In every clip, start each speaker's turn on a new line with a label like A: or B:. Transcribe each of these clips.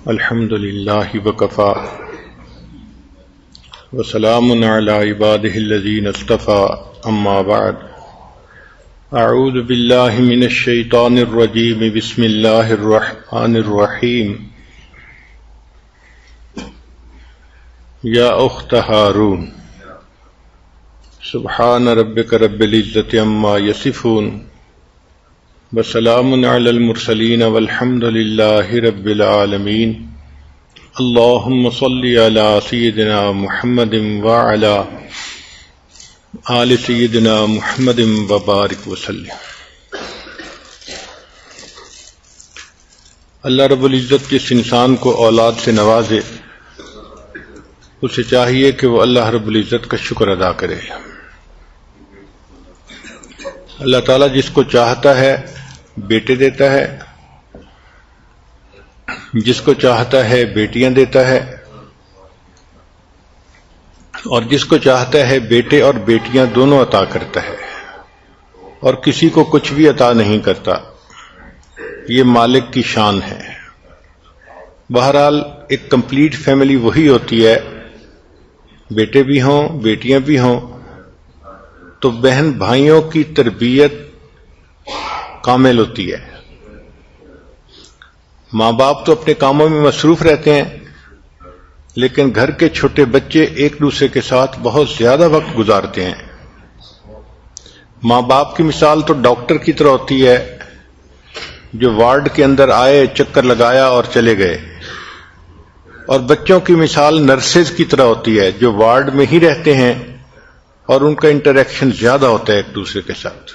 A: الحمد للہ وکفا وسلام علی عبادہ الذین اصطفی اما بعد اعوذ باللہ من الشیطان الرجیم بسم اللہ الرحمن الرحیم یا اخت ہارون سبحان ربک رب العزۃ عما یصفون وسلام علی المرسلین والحمد للہ رب العالمین اللہم صلی علی سیدنا محمد وعلی آل سیدنا محمد وبارک وسلم۔ اللہ رب العزت جس انسان کو اولاد سے نوازے اسے چاہیے کہ وہ اللہ رب العزت کا شکر ادا کرے۔ اللہ تعالیٰ جس کو چاہتا ہے بیٹے دیتا ہے، جس کو چاہتا ہے بیٹیاں دیتا ہے، اور جس کو چاہتا ہے بیٹے اور بیٹیاں دونوں عطا کرتا ہے، اور کسی کو کچھ بھی عطا نہیں کرتا۔ یہ مالک کی شان ہے۔ بہرحال ایک کمپلیٹ فیملی وہی ہوتی ہے، بیٹے بھی ہوں بیٹیاں بھی ہوں تو بہن بھائیوں کی تربیت کامل ہوتی ہے۔ ماں باپ تو اپنے کاموں میں مصروف رہتے ہیں، لیکن گھر کے چھوٹے بچے ایک دوسرے کے ساتھ بہت زیادہ وقت گزارتے ہیں۔ ماں باپ کی مثال تو ڈاکٹر کی طرح ہوتی ہے جو وارڈ کے اندر آئے، چکر لگایا اور چلے گئے، اور بچوں کی مثال نرسز کی طرح ہوتی ہے جو وارڈ میں ہی رہتے ہیں اور ان کا انٹریکشن زیادہ ہوتا ہے ایک دوسرے کے ساتھ۔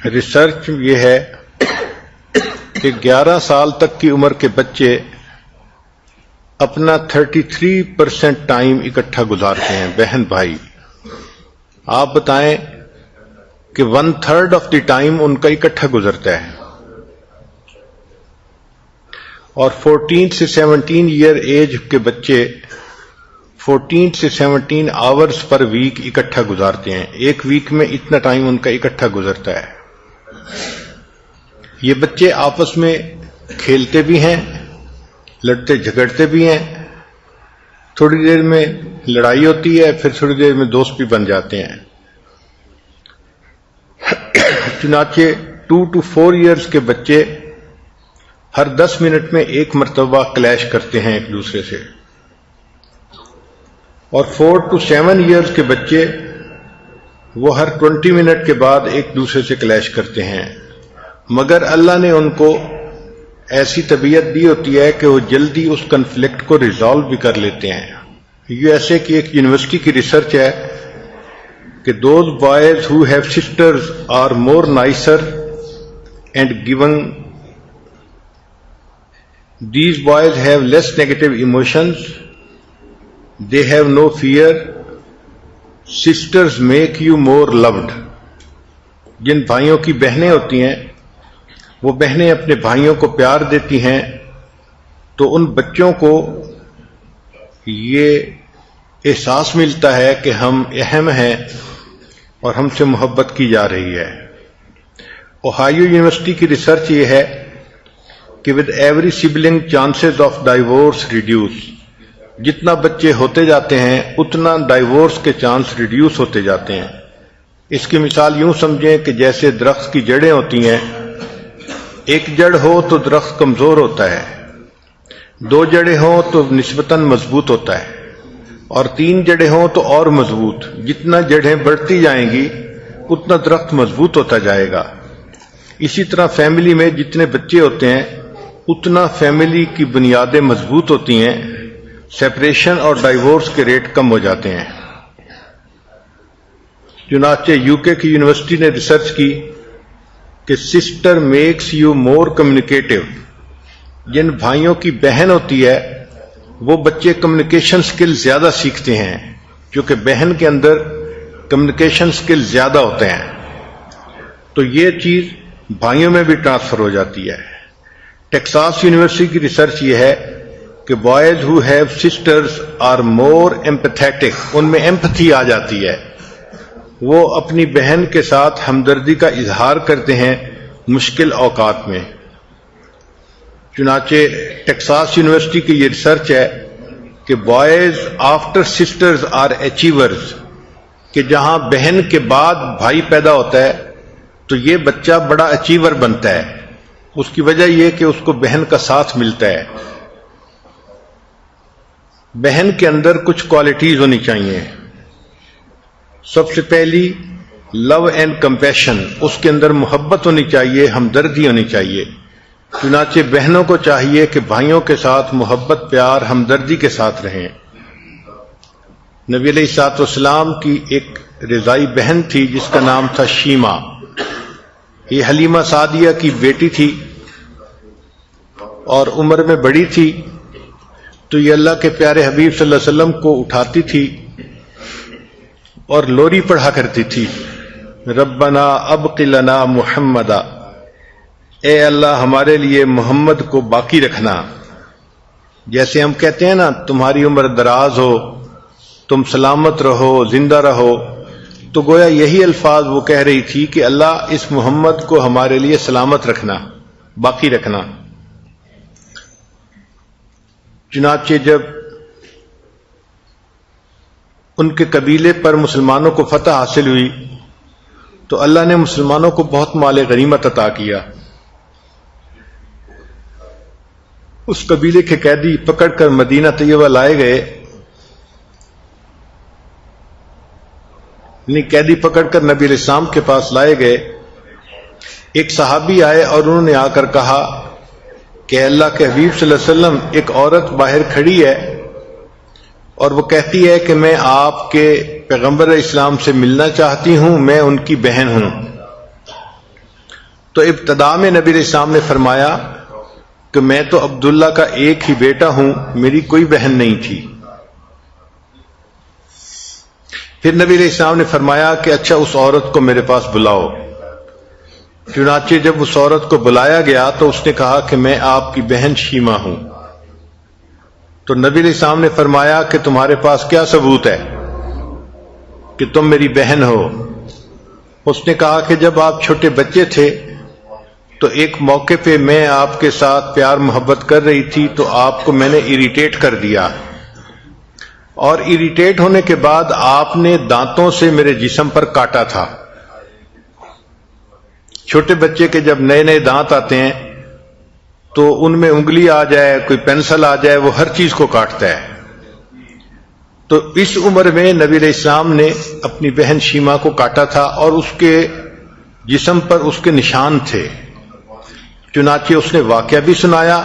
A: ریسرچ یہ ہے کہ 11 سال تک کی عمر کے بچے اپنا 33% ٹائم اکٹھا گزارتے ہیں، بہن بھائی۔ آپ بتائیں کہ 1/3 آف دی ٹائم ان کا اکٹھا گزرتا ہے، اور 14 سے 17 ایئر ایج کے بچے 14 سے 17 آورز پر ویک اکٹھا گزارتے ہیں۔ ایک ویک میں اتنا ٹائم ان کا اکٹھا گزرتا ہے۔ یہ بچے آپس میں کھیلتے بھی ہیں، لڑتے جھگڑتے بھی ہیں، تھوڑی دیر میں لڑائی ہوتی ہے، پھر تھوڑی دیر میں دوست بھی بن جاتے ہیں۔ چنانچہ 2 to 4 ایئرز کے بچے ہر 10 منٹ میں ایک مرتبہ کلیش کرتے ہیں ایک دوسرے سے، اور 4 to 7 ایئرز کے بچے وہ ہر 20 منٹ کے بعد ایک دوسرے سے کلیش کرتے ہیں۔ مگر اللہ نے ان کو ایسی طبیعت دی ہوتی ہے کہ وہ جلدی اس کنفلکٹ کو ریزالو بھی کر لیتے ہیں۔ یہ ایسے کہ ایک یونیورسٹی کی ریسرچ ہے کہ those boys who have sisters are more nicer and given these boys have less negative emotions, they have no fear, sisters make you more loved۔ جن بھائیوں کی بہنیں ہوتی ہیں وہ بہنیں اپنے بھائیوں کو پیار دیتی ہیں، تو ان بچوں کو یہ احساس ملتا ہے کہ ہم اہم ہیں اور ہم سے محبت کی جا رہی ہے۔ اوہایو یونیورسٹی کی ریسرچ یہ ہے کہ with every sibling chances of divorce reduce۔ جتنا بچے ہوتے جاتے ہیں اتنا ڈائیورس کے چانس ریڈیوس ہوتے جاتے ہیں۔ اس کی مثال یوں سمجھیں کہ جیسے درخت کی جڑیں ہوتی ہیں، ایک جڑ ہو تو درخت کمزور ہوتا ہے، 2 جڑیں ہوں تو نسبتاً مضبوط ہوتا ہے، اور 3 جڑیں ہوں تو اور مضبوط۔ جتنا جڑیں بڑھتی جائیں گی اتنا درخت مضبوط ہوتا جائے گا۔ اسی طرح فیملی میں جتنے بچے ہوتے ہیں اتنا فیملی کی بنیادیں مضبوط ہوتی ہیں، سیپریشن اور ڈائیورس کے ریٹ کم ہو جاتے ہیں۔ چنانچہ UK کی یونیورسٹی نے ریسرچ کی کہ sister makes you more communicative. جن بھائیوں کی بہن ہوتی ہے وہ بچے کمیونیکیشن سکل زیادہ سیکھتے ہیں، کیونکہ بہن کے اندر کمیونیکیشن سکل زیادہ ہوتے ہیں، تو یہ چیز بھائیوں میں بھی ٹرانسفر ہو جاتی ہے۔ ٹیکساس یونیورسٹی کی ریسرچ یہ ہے کہ boys who have sisters are more empathetic, ان میں ایمپتھی آ جاتی ہے، وہ اپنی بہن کے ساتھ ہمدردی کا اظہار کرتے ہیں مشکل اوقات میں۔ چنانچہ ٹیکساس یونیورسٹی کی یہ ریسرچ ہے کہ boys after sisters are achievers, کہ جہاں بہن کے بعد بھائی پیدا ہوتا ہے تو یہ بچہ بڑا اچیور بنتا ہے. اس کی وجہ یہ کہ اس کو بہن کا ساتھ ملتا ہے. بہن کے اندر کچھ کوالٹیز ہونی چاہیے. سب سے پہلی لو اینڈ کمپیشن، اس کے اندر محبت ہونی چاہیے، ہمدردی ہونی چاہیے. چنانچہ بہنوں کو چاہیے کہ بھائیوں کے ساتھ محبت، پیار، ہمدردی کے ساتھ رہیں. نبی علیہ الصلوۃ والسلام کی ایک رضائی بہن تھی جس کا نام تھا شیما. یہ حلیمہ سعدیہ کی بیٹی تھی اور عمر میں بڑی تھی، تو یہ اللہ کے پیارے حبیب صلی اللہ علیہ وسلم کو اٹھاتی تھی اور لوری پڑھا کرتی تھی، ربنا ابق لنا محمدا، اے اللہ ہمارے لیے محمد کو باقی رکھنا. جیسے ہم کہتے ہیں نا تمہاری عمر دراز ہو، تم سلامت رہو، زندہ رہو، تو گویا یہی الفاظ وہ کہہ رہی تھی کہ اللہ اس محمد کو ہمارے لیے سلامت رکھنا، باقی رکھنا. چنانچہ جب ان کے قبیلے پر مسلمانوں کو فتح حاصل ہوئی تو اللہ نے مسلمانوں کو بہت مال غنیمت عطا کیا. اس قبیلے کے قیدی پکڑ کر مدینہ طیبہ لائے گئے، قیدی پکڑ کر نبی علیہ السلام کے پاس لائے گئے. ایک صحابی آئے اور انہوں نے آ کر کہا کہ اللہ کے حبیب صلی اللہ علیہ وسلم، ایک عورت باہر کھڑی ہے اور وہ کہتی ہے کہ میں آپ کے پیغمبر اسلام سے ملنا چاہتی ہوں، میں ان کی بہن ہوں. تو ابتدا میں نبی علیہ السلام نے فرمایا کہ میں تو عبداللہ کا ایک ہی بیٹا ہوں، میری کوئی بہن نہیں تھی. پھر نبی علیہ السلام نے فرمایا کہ اچھا اس عورت کو میرے پاس بلاؤ. چنانچہ جب اس عورت کو بلایا گیا تو اس نے کہا کہ میں آپ کی بہن شیما ہوں. تو نبی علیہ السلام نے فرمایا کہ تمہارے پاس کیا ثبوت ہے کہ تم میری بہن ہو؟ اس نے کہا کہ جب آپ چھوٹے بچے تھے تو ایک موقع پہ میں آپ کے ساتھ پیار محبت کر رہی تھی تو آپ کو میں نے اریٹیٹ کر دیا، اور اریٹیٹ ہونے کے بعد آپ نے دانتوں سے میرے جسم پر کاٹا تھا. چھوٹے بچے کے جب نئے نئے دانت آتے ہیں تو ان میں انگلی آ جائے، کوئی پینسل آ جائے، وہ ہر چیز کو کاٹتا ہے. تو اس عمر میں نبی علیہ السلام نے اپنی بہن شیما کو کاٹا تھا اور اس کے جسم پر اس کے نشان تھے. چنانچہ اس نے واقعہ بھی سنایا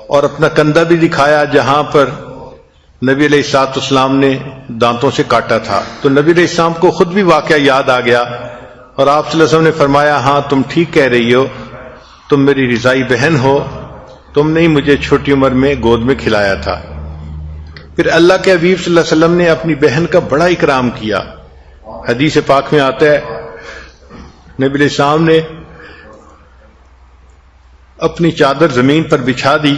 A: اور اپنا کندھا بھی دکھایا جہاں پر نبی علیہ الصلوۃ والسلام نے دانتوں سے کاٹا تھا. تو نبی علیہ السلام کو خود بھی واقعہ یاد آ گیا اور آپ صلی اللہ علیہ وسلم نے فرمایا ہاں تم ٹھیک کہہ رہی ہو، تم میری رضائی بہن ہو، تم نے مجھے چھوٹی عمر میں گود میں کھلایا تھا. پھر اللہ کے حبیب صلی اللہ علیہ وسلم نے اپنی بہن کا بڑا اکرام کیا. حدیث پاک میں آتا ہے نبی علیہ السلام نے اپنی چادر زمین پر بچھا دی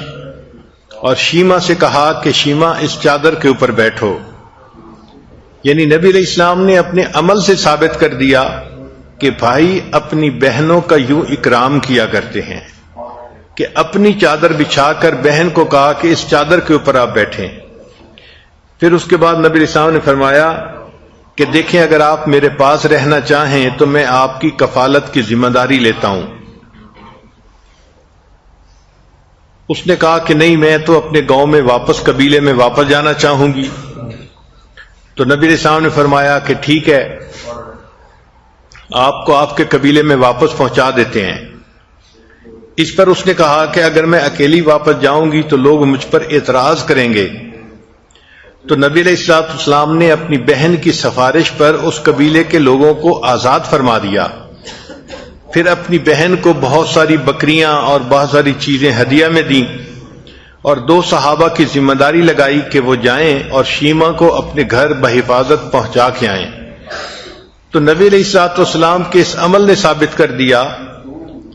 A: اور شیما سے کہا کہ شیما اس چادر کے اوپر بیٹھو. یعنی نبی علیہ السلام نے اپنے عمل سے ثابت کر دیا کہ بھائی اپنی بہنوں کا یوں اکرام کیا کرتے ہیں کہ اپنی چادر بچھا کر بہن کو کہا کہ اس چادر کے اوپر آپ بیٹھیں. پھر اس کے بعد نبی علیہ السلام نے فرمایا کہ دیکھیں اگر آپ میرے پاس رہنا چاہیں تو میں آپ کی کفالت کی ذمہ داری لیتا ہوں. اس نے کہا کہ نہیں، میں تو اپنے گاؤں میں واپس، قبیلے میں واپس جانا چاہوں گی. تو نبی علیہ السلام نے فرمایا کہ ٹھیک ہے، آپ کو آپ کے قبیلے میں واپس پہنچا دیتے ہیں. اس پر اس نے کہا کہ اگر میں اکیلی واپس جاؤں گی تو لوگ مجھ پر اعتراض کریں گے. تو نبی علیہ الصلوۃ والسلام نے اپنی بہن کی سفارش پر اس قبیلے کے لوگوں کو آزاد فرما دیا. پھر اپنی بہن کو بہت ساری بکریاں اور بہت ساری چیزیں ہدیہ میں دیں اور 2 صحابہ کی ذمہ داری لگائی کہ وہ جائیں اور شیما کو اپنے گھر بحفاظت پہنچا کے آئیں. تو نبی علیہ الصلوۃ والسلام کے اس عمل نے ثابت کر دیا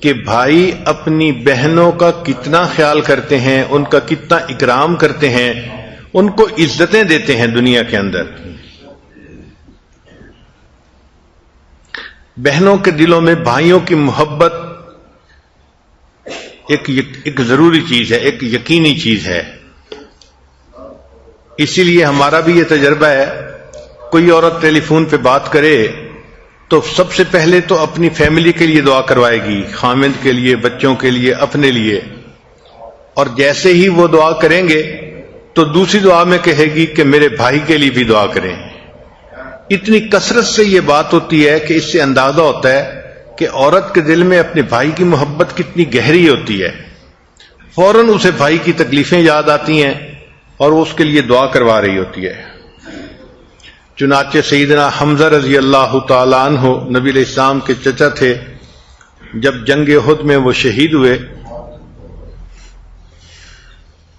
A: کہ بھائی اپنی بہنوں کا کتنا خیال کرتے ہیں، ان کا کتنا اکرام کرتے ہیں، ان کو عزتیں دیتے ہیں دنیا کے اندر. بہنوں کے دلوں میں بھائیوں کی محبت ایک ضروری چیز ہے، ایک یقینی چیز ہے۔ اسی لیے ہمارا بھی یہ تجربہ ہے، کوئی عورت ٹیلی فون پہ بات کرے تو سب سے پہلے تو اپنی فیملی کے لیے دعا کروائے گی، خامند کے لیے، بچوں کے لیے، اپنے لیے، اور جیسے ہی وہ دعا کریں گے تو دوسری دعا میں کہے گی کہ میرے بھائی کے لیے بھی دعا کریں۔ اتنی کثرت سے یہ بات ہوتی ہے کہ اس سے اندازہ ہوتا ہے کہ عورت کے دل میں اپنے بھائی کی محبت کتنی گہری ہوتی ہے۔ فوراً اسے بھائی کی تکلیفیں یاد آتی ہیں اور وہ اس کے لیے دعا کروا رہی ہوتی ہے۔ چنانچہ سیدنا حمزہ رضی اللہ تعالیٰ عنہ نبی علیہ السلام کے چچا تھے، جب جنگ احد میں وہ شہید ہوئے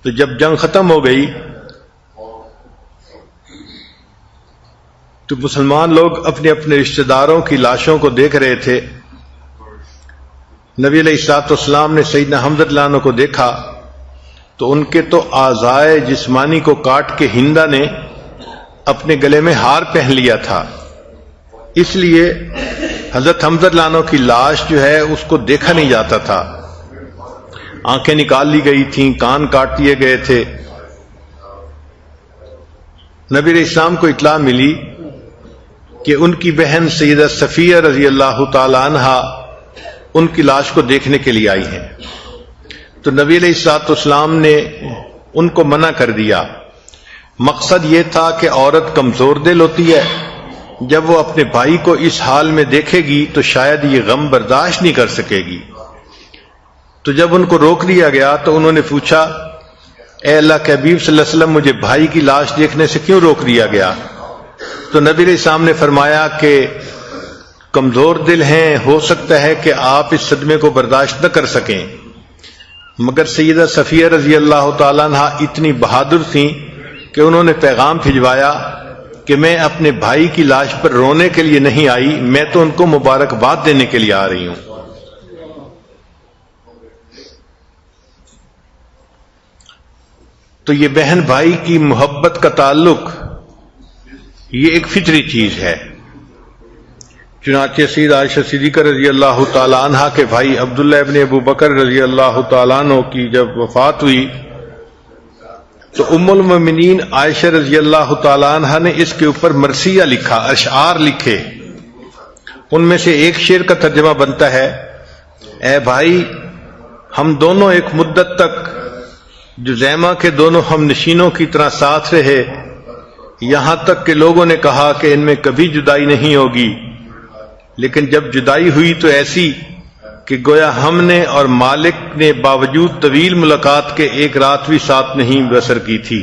A: تو جب جنگ ختم ہو گئی تو مسلمان لوگ اپنے اپنے رشتہ داروں کی لاشوں کو دیکھ رہے تھے۔ نبی علیہ الصلوۃ والسلام نے سیدنا حمزہ رضی اللہ عنہ کو دیکھا تو ان کے تو اعضائے جسمانی کو کاٹ کے ہندا نے اپنے گلے میں ہار پہن لیا تھا، اس لیے حضرت حمزہ رضی اللہ عنہ کی لاش جو ہے اس کو دیکھا نہیں جاتا تھا، آنکھیں نکال لی گئی تھیں، کان کاٹ دیے گئے تھے۔ نبی علیہ السلام کو اطلاع ملی کہ ان کی بہن سیدہ صفیہ رضی اللہ تعالی عنہا ان کی لاش کو دیکھنے کے لیے آئی ہیں، تو نبی علیہ الصلوۃ والسلام نے ان کو منع کر دیا۔ مقصد یہ تھا کہ عورت کمزور دل ہوتی ہے، جب وہ اپنے بھائی کو اس حال میں دیکھے گی تو شاید یہ غم برداشت نہیں کر سکے گی۔ تو جب ان کو روک دیا گیا تو انہوں نے پوچھا، اے اللہ کے حبیب صلی اللہ علیہ وسلم، مجھے بھائی کی لاش دیکھنے سے کیوں روک دیا گیا؟ تو نبی علیہ السلام نے فرمایا کہ کمزور دل ہیں، ہو سکتا ہے کہ آپ اس صدمے کو برداشت نہ کر سکیں، مگر سیدہ صفیہ رضی اللہ تعالیٰ عنہ اتنی بہادر تھیں کہ انہوں نے پیغام بھجوایا کہ میں اپنے بھائی کی لاش پر رونے کے لیے نہیں آئی، میں تو ان کو مبارکباد دینے کے لیے آ رہی ہوں۔ تو یہ بہن بھائی کی محبت کا تعلق یہ ایک فطری چیز ہے۔ چنانچہ سیدہ عائشہ صدیقہ رضی اللہ تعالی عنہا کے بھائی عبداللہ ابن ابو بکر رضی اللہ تعالیٰ عنہ کی جب وفات ہوئی تو ام المومنین عائشہ رضی اللہ تعالی عنہا نے اس کے اوپر مرثیہ لکھا، اشعار لکھے۔ ان میں سے ایک شعر کا ترجمہ بنتا ہے، اے بھائی، ہم دونوں ایک مدت تک جزیمہ کے دونوں ہم نشینوں کی طرح ساتھ رہے، یہاں تک کہ لوگوں نے کہا کہ ان میں کبھی جدائی نہیں ہوگی، لیکن جب جدائی ہوئی تو ایسی کہ گویا ہم نے اور مالک نے باوجود طویل ملاقات کے ایک رات بھی ساتھ نہیں بسر کی تھی۔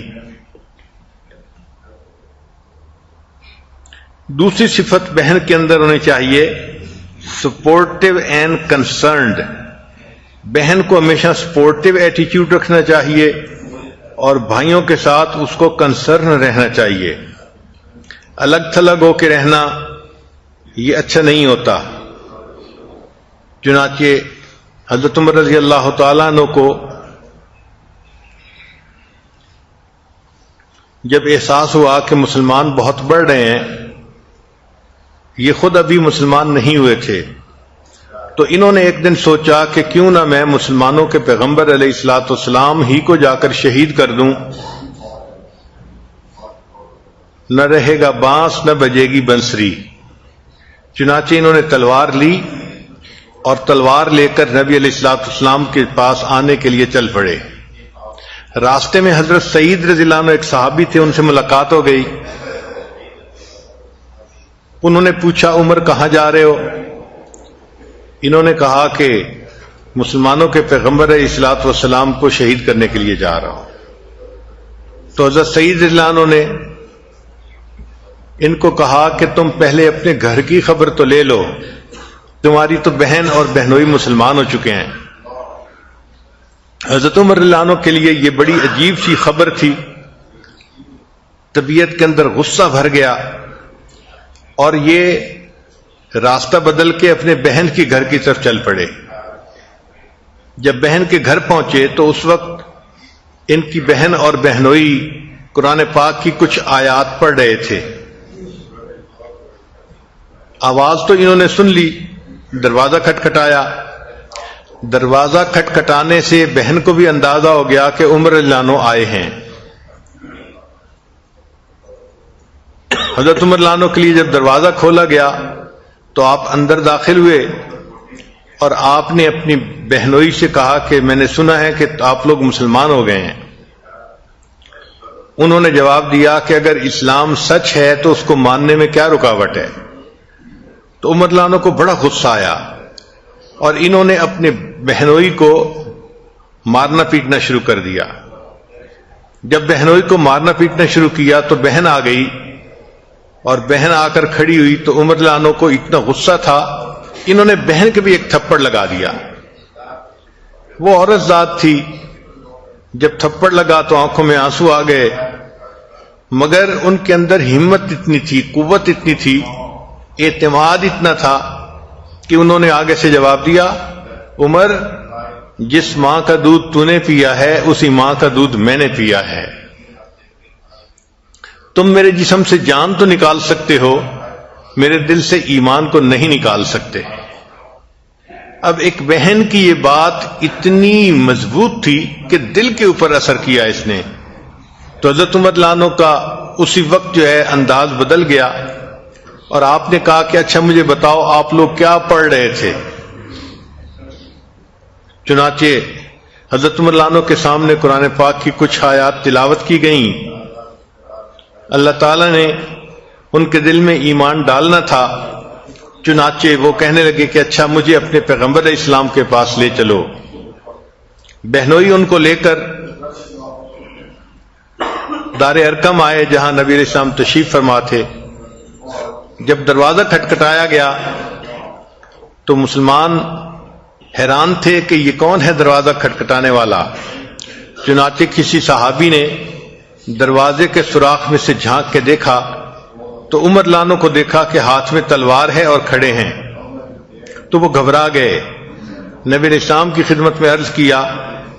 A: دوسری صفت بہن کے اندر ہونی چاہیے سپورٹو اینڈ کنسرنڈ۔ بہن کو ہمیشہ سپورٹو ایٹیچیوڈ رکھنا چاہیے اور بھائیوں کے ساتھ اس کو کنسرن رہنا چاہیے۔ الگ تھلگ ہو کے رہنا یہ اچھا نہیں ہوتا۔ چنانچہ حضرت عمر رضی اللہ تعالیٰ عنہ کو جب احساس ہوا کہ مسلمان بہت بڑھ رہے ہیں، یہ خود ابھی مسلمان نہیں ہوئے تھے، تو انہوں نے ایک دن سوچا کہ کیوں نہ میں مسلمانوں کے پیغمبر علیہ الصلوۃ والسلام ہی کو جا کر شہید کر دوں، نہ رہے گا بانس نہ بجے گی بنسری۔ چنانچہ انہوں نے تلوار لی اور تلوار لے کر نبی علیہ الصلوۃ والسلام کے پاس آنے کے لیے چل پڑے۔ راستے میں حضرت سعید رضی اللہ عنہ ایک صحابی تھے، ان سے ملاقات ہو گئی۔ انہوں نے پوچھا، عمر کہاں جا رہے ہو؟ انہوں نے کہا کہ مسلمانوں کے پیغمبر علیہ الصلوۃ والسلام کو شہید کرنے کے لیے جا رہا ہوں۔ تو حضرت سعید رضی اللہ عنہ نے ان کو کہا کہ تم پہلے اپنے گھر کی خبر تو لے لو، تمہاری تو بہن اور بہنوئی مسلمان ہو چکے ہیں۔ حضرت عمر رضی اللہ عنہ کے لیے یہ بڑی عجیب سی خبر تھی، طبیعت کے اندر غصہ بھر گیا اور یہ راستہ بدل کے اپنے بہن کی گھر کی طرف چل پڑے۔ جب بہن کے گھر پہنچے تو اس وقت ان کی بہن اور بہنوئی قرآن پاک کی کچھ آیات پڑھ رہے تھے۔ آواز تو انہوں نے سن لی، دروازہ کھٹکھٹایا دروازہ کھٹکھٹانے سے بہن کو بھی اندازہ ہو گیا کہ عمر رضی اللہ عنہ آئے ہیں. حضرت عمر رضی اللہ عنہ کے لیے جب دروازہ کھولا گیا تو آپ اندر داخل ہوئے اور آپ نے اپنی بہنوئی سے کہا کہ میں نے سنا ہے کہ آپ لوگ مسلمان ہو گئے ہیں. انہوں نے جواب دیا کہ اگر اسلام سچ ہے تو اس کو ماننے میں کیا رکاوٹ ہے. تو عمر رضی اللہ عنہ کو بڑا غصہ آیا اور انہوں نے اپنے بہنوئی کو مارنا پیٹنا شروع کر دیا. جب بہنوئی کو مارنا پیٹنا شروع کیا تو بہن آ گئی اور بہن آ کر کھڑی ہوئی تو عمر رضی اللہ عنہ کو اتنا غصہ تھا انہوں نے بہن کے بھی ایک تھپڑ لگا دیا. وہ عورت ذات تھی، جب تھپڑ لگا تو آنکھوں میں آنسو آ گئے، مگر ان کے اندر ہمت اتنی تھی، قوت اتنی تھی، اعتماد اتنا تھا کہ انہوں نے آگے سے جواب دیا، عمر جس ماں کا دودھ تو نے پیا ہے اسی ماں کا دودھ میں نے پیا ہے. تم میرے جسم سے جان تو نکال سکتے ہو، میرے دل سے ایمان کو نہیں نکال سکتے. اب ایک بہن کی یہ بات اتنی مضبوط تھی کہ دل کے اوپر اثر کیا اس نے. تو حضرت عمر رضی اللہ عنہ کا اسی وقت جو ہے انداز بدل گیا اور آپ نے کہا کہ اچھا مجھے بتاؤ آپ لوگ کیا پڑھ رہے تھے. چنانچہ حضرت عمر رضی اللہ عنہ کے سامنے قرآن پاک کی کچھ آیات تلاوت کی گئیں. اللہ تعالیٰ نے ان کے دل میں ایمان ڈالنا تھا، چنانچہ وہ کہنے لگے کہ اچھا مجھے اپنے پیغمبر اسلام کے پاس لے چلو. بہنوئی ان کو لے کر دار ارقم آئے جہاں نبی علیہ السلام تشریف فرما تھے. جب دروازہ کھٹکھٹایا گیا تو مسلمان حیران تھے کہ یہ کون ہے دروازہ کھٹکھٹانے والا. چنانچہ کسی صحابی نے دروازے کے سوراخ میں سے جھانک کے دیکھا تو عمر رضی اللہ عنہ کو دیکھا کہ ہاتھ میں تلوار ہے اور کھڑے ہیں. تو وہ گھبرا گئے، نبی علیہ السلام کی خدمت میں عرض کیا،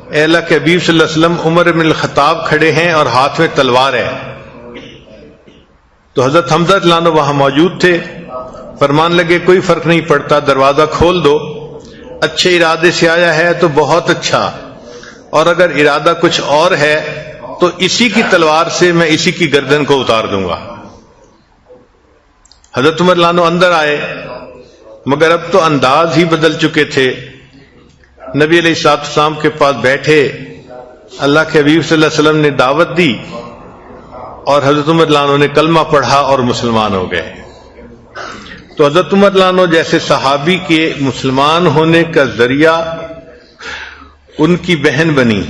A: اے اللہ کے حبیب صلی اللہ علیہ وسلم عمر بن الخطاب کھڑے ہیں اور ہاتھ میں تلوار ہے. تو حضرت حمزہ رضی اللہ عنہ وہاں موجود تھے، فرمان لگے کوئی فرق نہیں پڑتا، دروازہ کھول دو، اچھے ارادے سے آیا ہے تو بہت اچھا، اور اگر ارادہ کچھ اور ہے تو اسی کی تلوار سے میں اسی کی گردن کو اتار دوں گا. حضرت عمر رضی اللہ عنہ اندر آئے، مگر اب تو انداز ہی بدل چکے تھے. نبی علیہ السلام کے پاس بیٹھے، اللہ کے حبیب صلی اللہ علیہ وسلم نے دعوت دی اور حضرت عمر رضی اللہ عنہ نے کلمہ پڑھا اور مسلمان ہو گئے. تو حضرت عمر رضی اللہ عنہ جیسے صحابی کے مسلمان ہونے کا ذریعہ ان کی بہن بنی.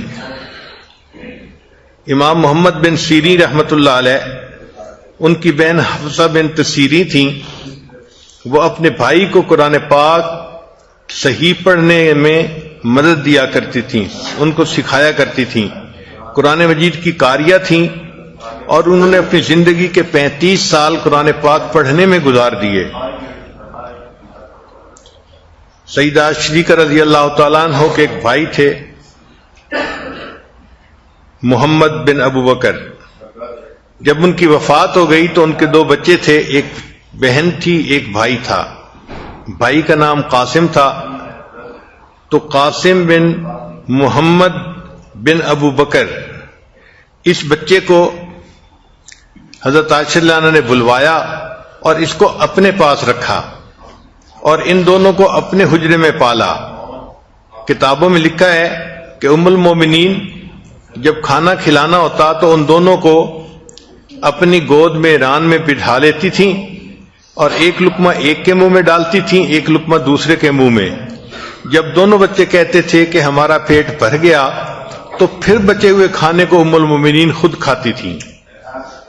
A: امام محمد بن سیرین رحمۃ اللہ علیہ، ان کی بہن حفصہ بنت سیرین تھیں. وہ اپنے بھائی کو قرآن پاک صحیح پڑھنے میں مدد دیا کرتی تھیں، ان کو سکھایا کرتی تھیں، قرآن مجید کی قاریہ تھیں اور انہوں نے اپنی زندگی کے 35 سال قرآن پاک پڑھنے میں گزار دیے. سیدہ شریکہ رضی اللہ تعالیٰ عنہ کے ایک بھائی تھے محمد بن ابو بکر. جب ان کی وفات ہو گئی تو ان کے 2 بچے تھے، ایک بہن تھی ایک بھائی تھا. بھائی کا نام قاسم تھا. تو قاسم بن محمد بن ابو بکر، اس بچے کو حضرت عائشہ رضی اللہ عنہا نے بلوایا اور اس کو اپنے پاس رکھا اور ان دونوں کو اپنے حجرے میں پالا. کتابوں میں لکھا ہے کہ ام المومنین جب کھانا کھلانا ہوتا تو ان دونوں کو اپنی گود میں ران میں بٹھا لیتی تھیں اور ایک لقمہ ایک کے منہ میں ڈالتی تھیں، ایک لقمہ دوسرے کے منہ میں. جب دونوں بچے کہتے تھے کہ ہمارا پیٹ بھر گیا تو پھر بچے ہوئے کھانے کو ام المومنین خود کھاتی تھیں.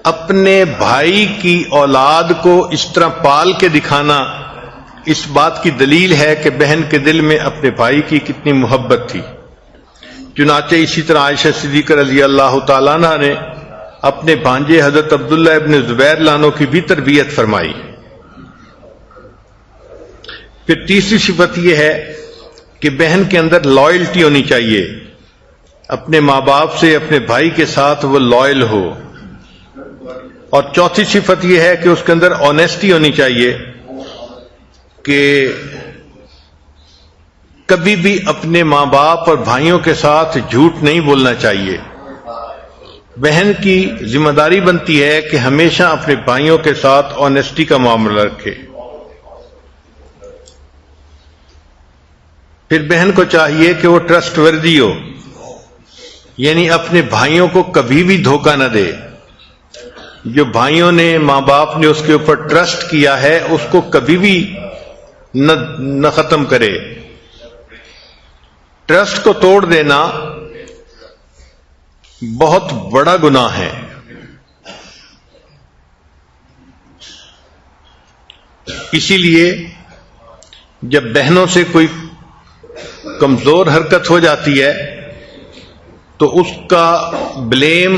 A: اپنے بھائی کی اولاد کو اس طرح پال کے دکھانا اس بات کی دلیل ہے کہ بہن کے دل میں اپنے بھائی کی کتنی محبت تھی. چنانچہ اسی طرح عائشہ صدیقہ رضی اللہ تعالیٰ عنہ نے اپنے بھانجے حضرت عبداللہ ابن زبیر لانو کی بھی تربیت فرمائی. پھر تیسری صفت یہ ہے کہ بہن کے اندر لائلٹی ہونی چاہیے، اپنے ماں باپ سے اپنے بھائی کے ساتھ وہ لائل ہو. اور چوتھی صفت یہ ہے کہ اس کے اندر آنیسٹی ہونی چاہیے کہ کبھی بھی اپنے ماں باپ اور بھائیوں کے ساتھ جھوٹ نہیں بولنا چاہیے. بہن کی ذمہ داری بنتی ہے کہ ہمیشہ اپنے بھائیوں کے ساتھ آنیسٹی کا معاملہ رکھے. پھر بہن کو چاہیے کہ وہ ٹرسٹ وردی ہو، یعنی اپنے بھائیوں کو کبھی بھی دھوکہ نہ دے. جو بھائیوں نے ماں باپ نے اس کے اوپر ٹرسٹ کیا ہے اس کو کبھی بھی نہ ختم کرے. ٹرسٹ کو توڑ دینا بہت بڑا گناہ ہے. اسی لیے جب بہنوں سے کوئی کمزور حرکت ہو جاتی ہے تو اس کا بلیم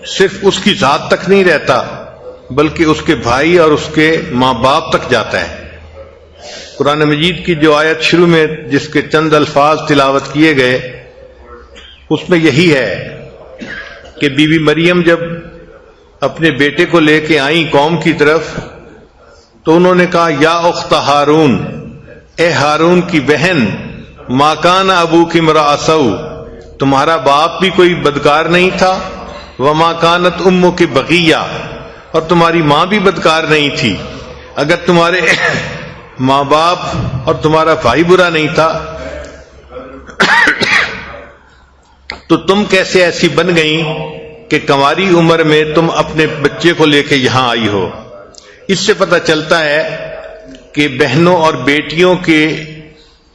A: صرف اس کی ذات تک نہیں رہتا بلکہ اس کے بھائی اور اس کے ماں باپ تک جاتا ہے. قرآن مجید کی جو آیت شروع میں جس کے چند الفاظ تلاوت کیے گئے اس میں یہی ہے کہ بی بی مریم جب اپنے بیٹے کو لے کے آئیں قوم کی طرف تو انہوں نے کہا یا اخت ہارون، اے ہارون کی بہن، ما کان ابوک امرأ سوء، تمہارا باپ بھی کوئی بدکار نہیں تھا، وما کانت امک بغیہ، اور تمہاری ماں بھی بدکار نہیں تھی. اگر تمہارے ماں باپ اور تمہارا بھائی برا نہیں تھا تو تم کیسے ایسی بن گئیں کہ کنواری عمر میں تم اپنے بچے کو لے کے یہاں آئی ہو. اس سے پتہ چلتا ہے کہ بہنوں اور بیٹیوں کے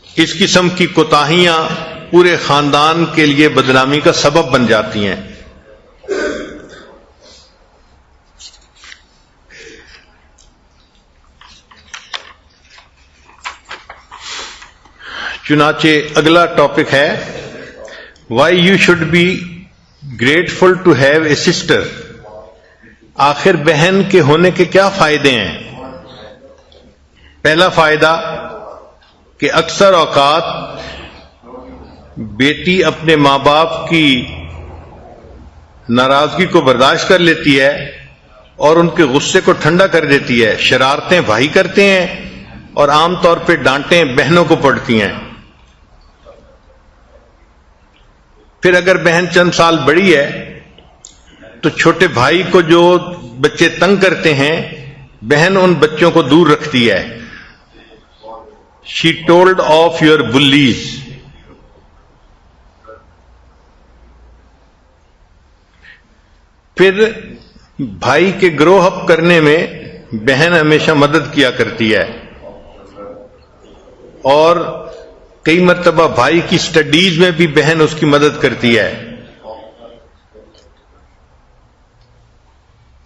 A: اس قسم کی کوتاہیاں پورے خاندان کے لیے بدنامی کا سبب بن جاتی ہیں. چنانچہ اگلا ٹاپک ہے why you should be grateful to have a sister. آخر بہن کے ہونے کے کیا فائدے ہیں؟ پہلا فائدہ کہ اکثر اوقات بیٹی اپنے ماں باپ کی ناراضگی کو برداشت کر لیتی ہے اور ان کے غصے کو ٹھنڈا کر دیتی ہے. شرارتیں بھائی کرتے ہیں اور عام طور پہ ڈانٹیں بہنوں کو پڑتی ہیں. پھر اگر بہن چند سال بڑی ہے تو چھوٹے بھائی کو جو بچے تنگ کرتے ہیں بہن ان بچوں کو دور رکھتی ہے. She told of your blaze. پھر بھائی کے گرو اپ کرنے میں بہن ہمیشہ مدد کیا کرتی ہے اور کئی مرتبہ بھائی کی سٹڈیز میں بھی بہن اس کی مدد کرتی ہے.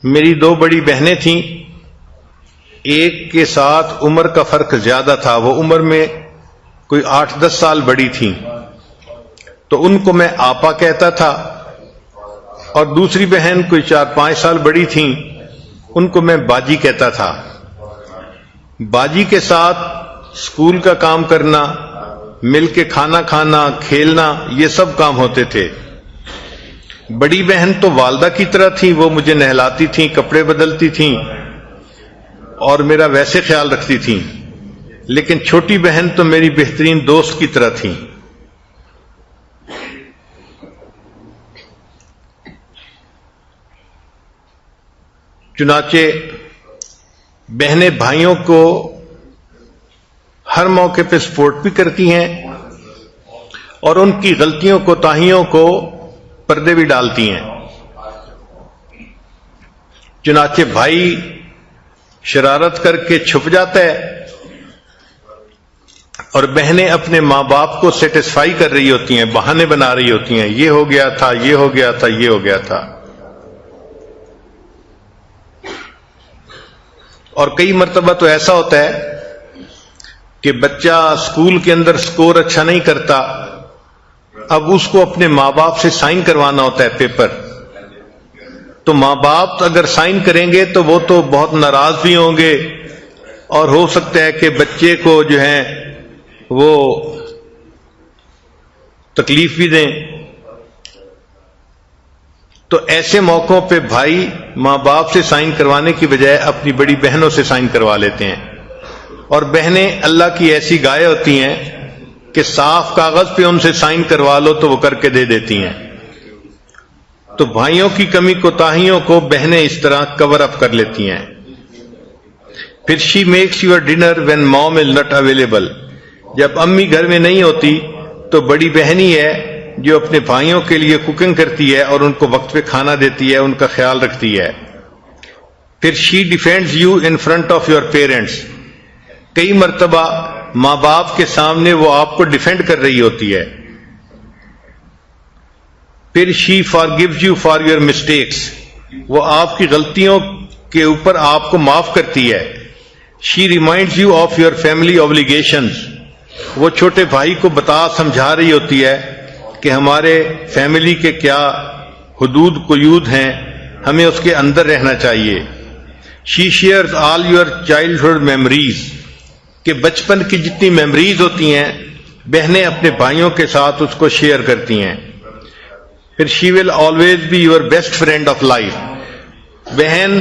A: میری دو بڑی بہنیں تھیں، ایک کے ساتھ عمر کا فرق زیادہ تھا، وہ عمر میں کوئی 8-10 سال بڑی تھیں تو ان کو میں آپا کہتا تھا، اور دوسری بہن کوئی 4-5 سال بڑی تھیں ان کو میں باجی کہتا تھا. باجی کے ساتھ اسکول کا کام کرنا، مل کے کھانا کھانا، کھیلنا، یہ سب کام ہوتے تھے. بڑی بہن تو والدہ کی طرح تھی، وہ مجھے نہلاتی تھیں، کپڑے بدلتی تھیں اور میرا ویسے خیال رکھتی تھیں، لیکن چھوٹی بہن تو میری بہترین دوست کی طرح تھیں. چنانچہ بہنیں بھائیوں کو ہر موقع پہ سپورٹ بھی کرتی ہیں اور ان کی غلطیوں کوتاہیوں کو پردے بھی ڈالتی ہیں. چنانچہ بھائی شرارت کر کے چھپ جاتا ہے اور بہنیں اپنے ماں باپ کو سیٹسفائی کر رہی ہوتی ہیں، بہانے بنا رہی ہوتی ہیں، یہ ہو گیا تھا، یہ ہو گیا تھا، یہ ہو گیا تھا. اور کئی مرتبہ تو ایسا ہوتا ہے کہ بچہ اسکول کے اندر سکور اچھا نہیں کرتا، اب اس کو اپنے ماں باپ سے سائن کروانا ہوتا ہے پیپر، تو ماں باپ اگر سائن کریں گے تو وہ تو بہت ناراض بھی ہوں گے اور ہو سکتا ہے کہ بچے کو جو ہے وہ تکلیف بھی دیں. تو ایسے موقعوں پہ بھائی ماں باپ سے سائن کروانے کی بجائے اپنی بڑی بہنوں سے سائن کروا لیتے ہیں. اور بہنیں اللہ کی ایسی گائے ہوتی ہیں کہ صاف کاغذ پہ ان سے سائن کروا لو تو وہ کر کے دے دیتی ہیں. تو بھائیوں کی کمی کوتاہیوں کو بہنیں اس طرح کور اپ کر لیتی ہیں. پھر she makes your dinner when مام از ناٹ اویلیبل. جب امی گھر میں نہیں ہوتی تو بڑی بہنی ہے جو اپنے بھائیوں کے لیے کوکنگ کرتی ہے اور ان کو وقت پہ کھانا دیتی ہے, ان کا خیال رکھتی ہے. پھر she defends you in front of your parents. کئی مرتبہ ماں باپ کے سامنے وہ آپ کو ڈیفینڈ کر رہی ہوتی ہے. پھر شی فارگیوز یو فار یور مسٹیکس. وہ آپ کی غلطیوں کے اوپر آپ کو معاف کرتی ہے. She reminds you of your family obligations. وہ چھوٹے بھائی کو بتا سمجھا رہی ہوتی ہے کہ ہمارے فیملی کے کیا حدود قیود ہیں, ہمیں اس کے اندر رہنا چاہیے. She shares all your childhood memories. کہ بچپن کی جتنی میموریز ہوتی ہیں بہنیں اپنے بھائیوں کے ساتھ اس کو شیئر کرتی ہیں. پھر she will always be your best friend of life. بہن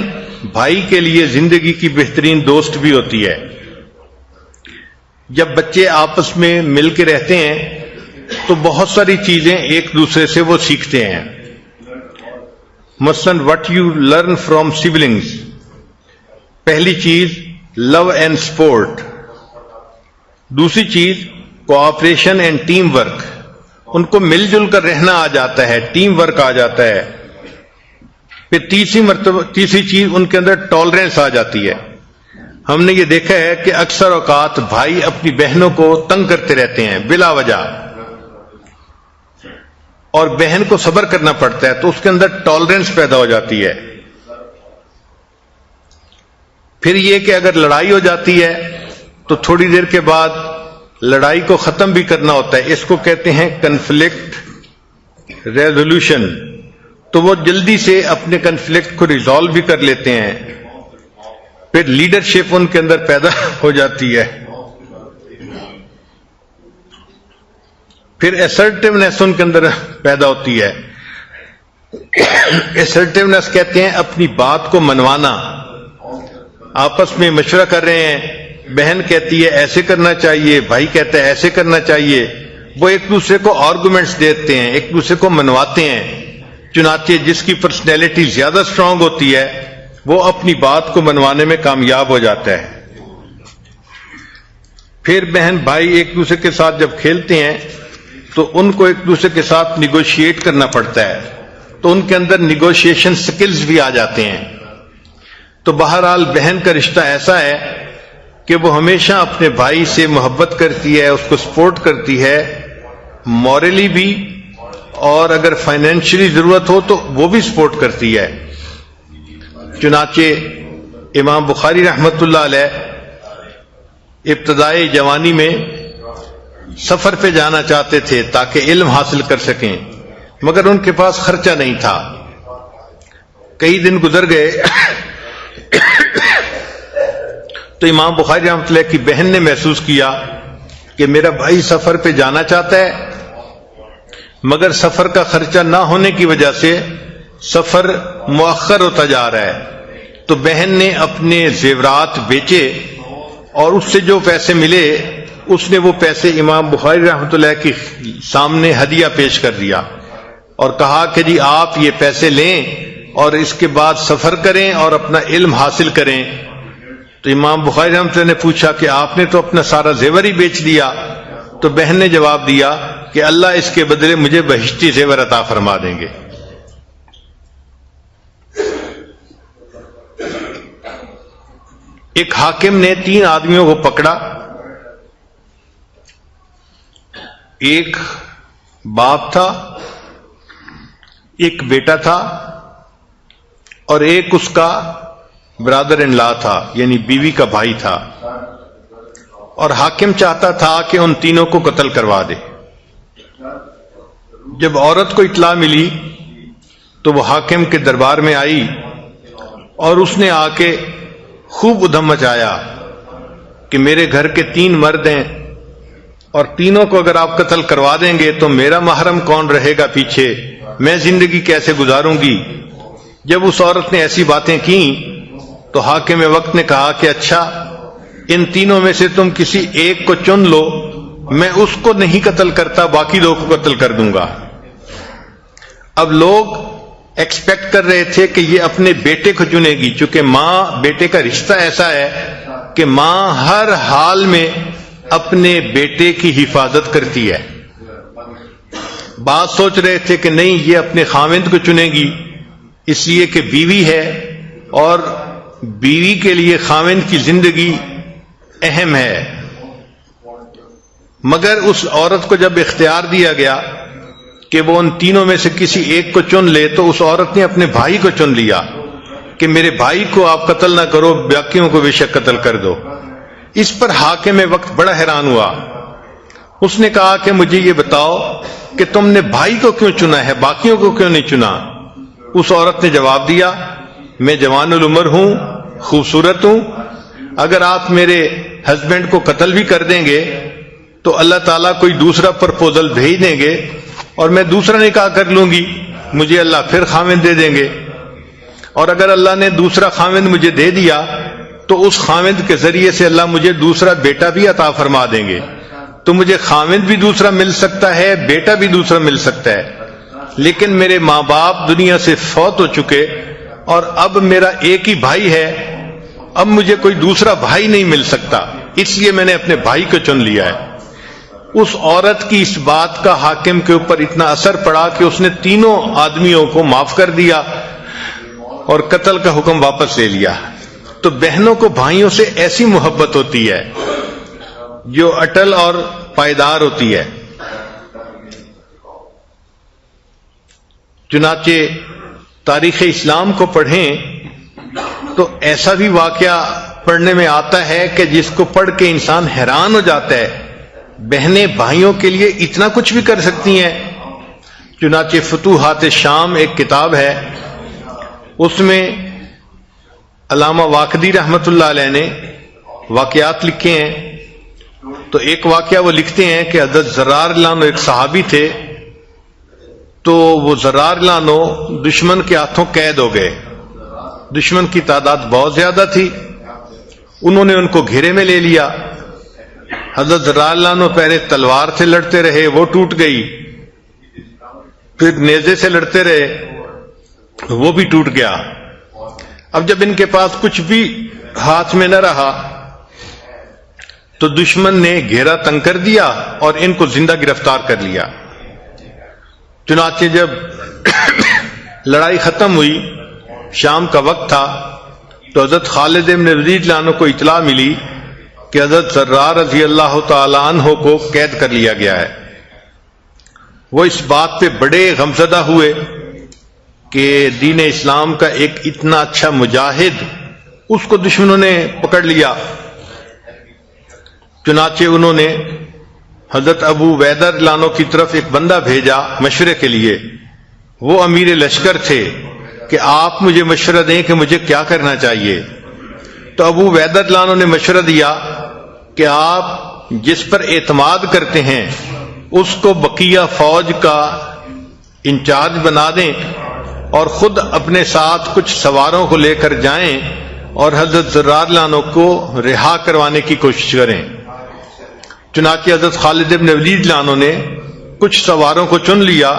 A: بھائی کے لیے زندگی کی بہترین دوست بھی ہوتی ہے. جب بچے آپس میں مل کے رہتے ہیں تو بہت ساری چیزیں ایک دوسرے سے وہ سیکھتے ہیں. مثلاً what you learn from siblings. پہلی چیز لو اینڈ سپورٹ. دوسری چیز کوآپریشن اینڈ ٹیم ورک. ان کو مل جل کر رہنا آ جاتا ہے, ٹیم ورک آ جاتا ہے. پھر تیسری چیز ان کے اندر ٹالرنس آ جاتی ہے. ہم نے یہ دیکھا ہے کہ اکثر اوقات بھائی اپنی بہنوں کو تنگ کرتے رہتے ہیں بلا وجہ, اور بہن کو صبر کرنا پڑتا ہے, تو اس کے اندر ٹالرنس پیدا ہو جاتی ہے. پھر یہ کہ اگر لڑائی ہو جاتی ہے تو تھوڑی دیر کے بعد لڑائی کو ختم بھی کرنا ہوتا ہے. اس کو کہتے ہیں کنفلکٹ ریزولوشن. تو وہ جلدی سے اپنے کنفلکٹ کو ریزالو بھی کر لیتے ہیں. پھر لیڈرشپ ان کے اندر پیدا ہو جاتی ہے. پھر اسرٹیونیس ان کے اندر پیدا ہوتی ہے. اسرٹیونیس کہتے ہیں اپنی بات کو منوانا. آپس میں مشورہ کر رہے ہیں, بہن کہتی ہے ایسے کرنا چاہیے, بھائی کہتا ہے ایسے کرنا چاہیے. وہ ایک دوسرے کو آرگومنٹس دیتے ہیں, ایک دوسرے کو منواتے ہیں. چنانچہ جس کی پرسنالٹی زیادہ اسٹرانگ ہوتی ہے وہ اپنی بات کو منوانے میں کامیاب ہو جاتا ہے. پھر بہن بھائی ایک دوسرے کے ساتھ جب کھیلتے ہیں تو ان کو ایک دوسرے کے ساتھ نیگوشیٹ کرنا پڑتا ہے, تو ان کے اندر نیگوشیشن سکلز بھی آ جاتے ہیں. تو بہرحال بہن کا رشتہ ایسا ہے کہ وہ ہمیشہ اپنے بھائی سے محبت کرتی ہے, اس کو سپورٹ کرتی ہے, مورلی بھی, اور اگر فائنینشلی ضرورت ہو تو وہ بھی سپورٹ کرتی ہے. چنانچہ امام بخاری رحمت اللہ علیہ ابتدائی جوانی میں سفر پہ جانا چاہتے تھے تاکہ علم حاصل کر سکیں, مگر ان کے پاس خرچہ نہیں تھا. کئی دن گزر گئے تو امام بخاری رحمۃ اللہ کی بہن نے محسوس کیا کہ میرا بھائی سفر پہ جانا چاہتا ہے مگر سفر کا خرچہ نہ ہونے کی وجہ سے سفر مؤخر ہوتا جا رہا ہے. تو بہن نے اپنے زیورات بیچے اور اس سے جو پیسے ملے اس نے وہ پیسے امام بخاری رحمۃ اللہ کے سامنے ہدیہ پیش کر دیا اور کہا کہ جی آپ یہ پیسے لیں اور اس کے بعد سفر کریں اور اپنا علم حاصل کریں. تو امام بخاری رحمۃ اللہ نے پوچھا کہ آپ نے تو اپنا سارا زیور ہی بیچ دیا. تو بہن نے جواب دیا کہ اللہ اس کے بدلے مجھے بہشتی زیور عطا فرما دیں گے. ایک حاکم نے 3 آدمیوں کو پکڑا. ایک باپ تھا, ایک بیٹا تھا, اور ایک اس کا برادر ان لا تھا, یعنی بیوی کا بھائی تھا. اور حاکم چاہتا تھا کہ ان تینوں کو قتل کروا دے. جب عورت کو اطلاع ملی تو وہ حاکم کے دربار میں آئی اور اس نے آ کے خوب ادھم مچایا کہ میرے گھر کے 3 مرد ہیں اور تینوں کو اگر آپ قتل کروا دیں گے تو میرا محرم کون رہے گا پیچھے, میں زندگی کیسے گزاروں گی. جب اس عورت نے ایسی باتیں کی تو حاکم وقت نے کہا کہ اچھا ان تینوں میں سے تم کسی ایک کو چن لو میں اس کو نہیں قتل کرتا، باقی لوگوں کو قتل کر دوں گا۔ اب لوگ ایکسپیکٹ کر رہے تھے کہ یہ اپنے بیٹے کو چنے گی، چونکہ ماں بیٹے کا رشتہ ایسا ہے کہ ماں ہر حال میں اپنے بیٹے کی حفاظت کرتی ہے۔ بعض سوچ رہے تھے کہ نہیں، یہ اپنے خاوند کو چنے گی اس لیے کہ بیوی ہے اور بیوی کے لیے خاوند کی زندگی اہم ہے، مگر اس عورت کو جب اختیار دیا گیا کہ وہ ان تینوں میں سے کسی ایک کو چن لے، تو اس عورت نے اپنے بھائی کو چن لیا کہ میرے بھائی کو آپ قتل نہ کرو، باقیوں کو بے شک قتل کر دو۔ اس پر حاکم وقت بڑا حیران ہوا، اس نے کہا کہ مجھے یہ بتاؤ کہ تم نے بھائی کو کیوں چنا ہے، باقیوں کو کیوں نہیں چنا؟ اس عورت نے جواب دیا، میں جوان العمر ہوں، خوبصورت ہوں، اگر آپ میرے ہسبینڈ کو قتل بھی کر دیں گے تو اللہ تعالیٰ کوئی دوسرا پرپوزل بھیج دیں گے اور میں دوسرا نکاح کر لوں گی، مجھے اللہ پھر خاوند دے دیں گے، اور اگر اللہ نے دوسرا خاوند مجھے دے دیا تو اس خاوند کے ذریعے سے اللہ مجھے دوسرا بیٹا بھی عطا فرما دیں گے، تو مجھے خاوند بھی دوسرا مل سکتا ہے، بیٹا بھی دوسرا مل سکتا ہے، لیکن میرے ماں باپ دنیا سے فوت ہو چکے اور اب میرا ایک ہی بھائی ہے، اب مجھے کوئی دوسرا بھائی نہیں مل سکتا، اس لیے میں نے اپنے بھائی کو چن لیا ہے۔ اس عورت کی اس بات کا حاکم کے اوپر اتنا اثر پڑا کہ اس نے تینوں آدمیوں کو معاف کر دیا اور قتل کا حکم واپس لے لیا۔ تو بہنوں کو بھائیوں سے ایسی محبت ہوتی ہے جو اٹل اور پائیدار ہوتی ہے۔ چنانچہ تاریخ اسلام کو پڑھیں تو ایسا بھی واقعہ پڑھنے میں آتا ہے کہ جس کو پڑھ کے انسان حیران ہو جاتا ہے، بہنیں بھائیوں کے لیے اتنا کچھ بھی کر سکتی ہیں۔ چنانچہ فتوحات شام ایک کتاب ہے، اس میں علامہ واقدی رحمت اللہ علیہ نے واقعات لکھے ہیں، تو ایک واقعہ وہ لکھتے ہیں کہ حضرت زرار اللہ عنہ ایک صحابی تھے، تو وہ زرار اللہ عنہ دشمن کے ہاتھوں قید ہو گئے، دشمن کی تعداد بہت زیادہ تھی، انہوں نے ان کو گھیرے میں لے لیا۔ حضرت زرار اللہ عنہ پہلے تلوار سے لڑتے رہے، وہ ٹوٹ گئی، پھر نیزے سے لڑتے رہے، وہ بھی ٹوٹ گیا۔ اب جب ان کے پاس کچھ بھی ہاتھ میں نہ رہا تو دشمن نے گھیرا تنگ کر دیا اور ان کو زندہ گرفتار کر لیا۔ چنانچہ جب لڑائی ختم ہوئی، شام کا وقت تھا، تو حضرت خالد بن ولید عنہ کو اطلاع ملی کہ حضرت زرار رضی اللہ تعالی عنہ کو قید کر لیا گیا ہے۔ وہ اس بات پہ بڑے غمزدہ ہوئے کہ دین اسلام کا ایک اتنا اچھا مجاہد اس کو دشمنوں نے پکڑ لیا۔ چنانچہ انہوں نے حضرت ابو عبیدہ رضی اللہ عنہ کی طرف ایک بندہ بھیجا مشورے کے لیے، وہ امیر لشکر تھے، کہ آپ مجھے مشورہ دیں کہ مجھے کیا کرنا چاہیے۔ تو ابو عبیدہ رضی اللہ عنہ نے مشورہ دیا کہ آپ جس پر اعتماد کرتے ہیں اس کو بقیہ فوج کا انچارج بنا دیں اور خود اپنے ساتھ کچھ سواروں کو لے کر جائیں اور حضرت زرار رضی اللہ عنہ کو رہا کروانے کی کوشش کریں۔ چنانچہ حضرت خالد بن ولید رضی اللہ عنہ نے کچھ سواروں کو چن لیا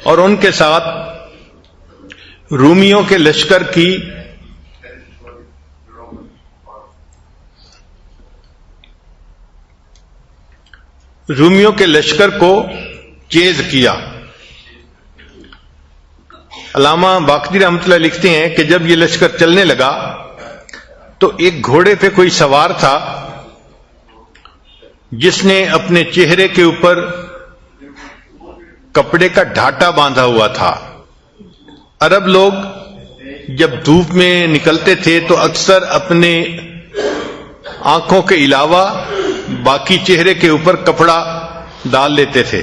A: اور ان کے ساتھ رومیوں کے لشکر کی کو چیز کیا۔ علامہ باقری رحمۃ اللہ لکھتے ہیں کہ جب یہ لشکر چلنے لگا تو ایک گھوڑے پہ کوئی سوار تھا جس نے اپنے چہرے کے اوپر کپڑے کا ڈھاٹا باندھا ہوا تھا۔ عرب لوگ جب دھوپ میں نکلتے تھے تو اکثر اپنے آنکھوں کے علاوہ باقی چہرے کے اوپر کپڑا ڈال لیتے تھے،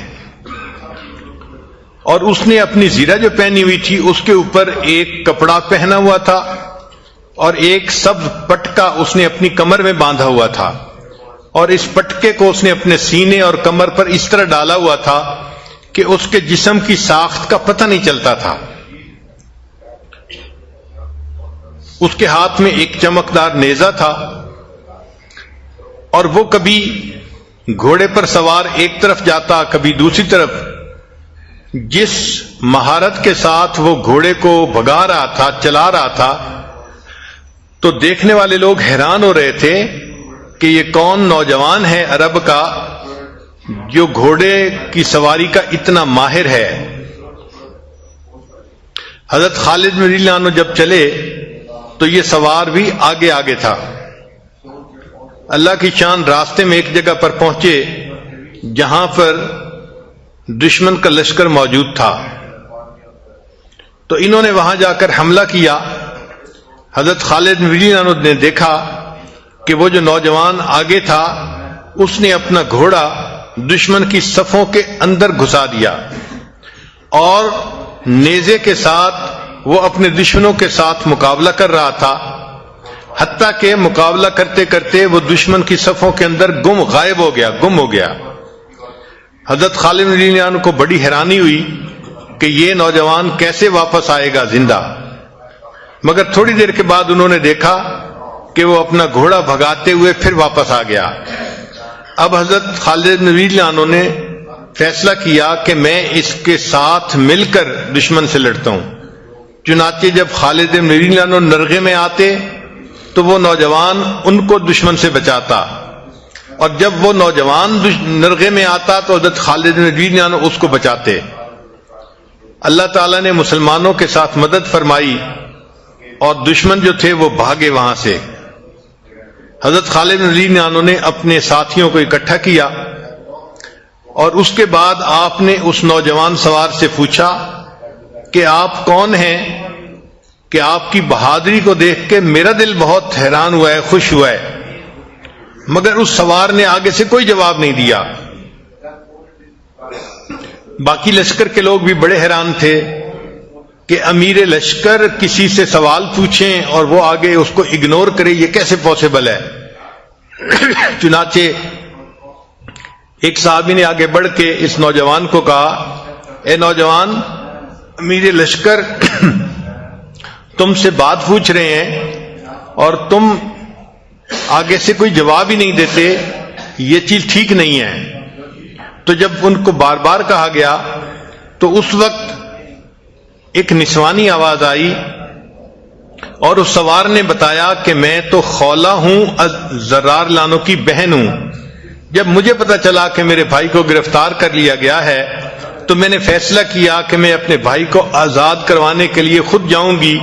A: اور اس نے اپنی زیرہ جو پہنی ہوئی تھی اس کے اوپر ایک کپڑا پہنا ہوا تھا اور ایک سبز پٹکا اس نے اپنی کمر میں باندھا ہوا تھا، اور اس پٹکے کو اس نے اپنے سینے اور کمر پر اس طرح ڈالا ہوا تھا کہ اس کے جسم کی ساخت کا پتہ نہیں چلتا تھا۔ اس کے ہاتھ میں ایک چمکدار نیزہ تھا، اور وہ کبھی گھوڑے پر سوار ایک طرف جاتا کبھی دوسری طرف. جس مہارت کے ساتھ وہ گھوڑے کو بھگا رہا تھا، چلا رہا تھا، تو دیکھنے والے لوگ حیران ہو رہے تھے کہ یہ کون نوجوان ہے عرب کا جو گھوڑے کی سواری کا اتنا ماہر ہے. حضرت خالد رضی اللہ عنہ جب چلے تو یہ سوار بھی آگے آگے تھا. اللہ کی شان، راستے میں ایک جگہ پر پہنچے جہاں پر دشمن کا لشکر موجود تھا، تو انہوں نے وہاں جا کر حملہ کیا. حضرت خالد رضی اللہ عنہ نے دیکھا کہ وہ جو نوجوان آگے تھا اس نے اپنا گھوڑا دشمن کی صفوں کے اندر گھسا دیا اور نیزے کے ساتھ وہ اپنے دشمنوں کے ساتھ مقابلہ کر رہا تھا، حتیٰ کہ مقابلہ کرتے کرتے وہ دشمن کی صفوں کے اندر غائب ہو گیا. حضرت خالد رضی اللہ عنہ کو بڑی حیرانی ہوئی کہ یہ نوجوان کیسے واپس آئے گا زندہ. مگر تھوڑی دیر کے بعد انہوں نے دیکھا کہ وہ اپنا گھوڑا بھگاتے ہوئے پھر واپس آ گیا. اب حضرت خالد رضی اللہ عنہ نے فیصلہ کیا کہ میں اس کے ساتھ مل کر دشمن سے لڑتا ہوں. چنانچہ جب خالد رضی اللہ عنہ نرغے میں آتے تو وہ نوجوان ان کو دشمن سے بچاتا، اور جب وہ نوجوان نرغے میں آتا تو حضرت خالد رضی اللہ عنہ اس کو بچاتے. اللہ تعالیٰ نے مسلمانوں کے ساتھ مدد فرمائی اور دشمن جو تھے وہ بھاگے وہاں سے. حضرت خالد رضی اللہ عنہ نے اپنے ساتھیوں کو اکٹھا کیا اور اس کے بعد آپ نے اس نوجوان سوار سے پوچھا کہ آپ کون ہیں، کہ آپ کی بہادری کو دیکھ کے میرا دل بہت حیران ہوا ہے، خوش ہوا ہے. مگر اس سوار نے آگے سے کوئی جواب نہیں دیا. باقی لشکر کے لوگ بھی بڑے حیران تھے کہ امیر لشکر کسی سے سوال پوچھیں اور وہ آگے اس کو اگنور کرے، یہ کیسے پاسبل ہے. چنانچہ ایک صحابی نے آگے بڑھ کے اس نوجوان کو کہا، اے نوجوان، امیر لشکر تم سے بات پوچھ رہے ہیں اور تم آگے سے کوئی جواب ہی نہیں دیتے، یہ چیز ٹھیک نہیں ہے. تو جب ان کو بار بار کہا گیا تو اس وقت ایک نسوانی آواز آئی اور اس سوار نے بتایا کہ میں تو خولہ ہوں، زرار لانو کی بہن ہوں. جب مجھے پتا چلا کہ میرے بھائی کو گرفتار کر لیا گیا ہے تو میں نے فیصلہ کیا کہ میں اپنے بھائی کو آزاد کروانے کے لیے خود جاؤں گی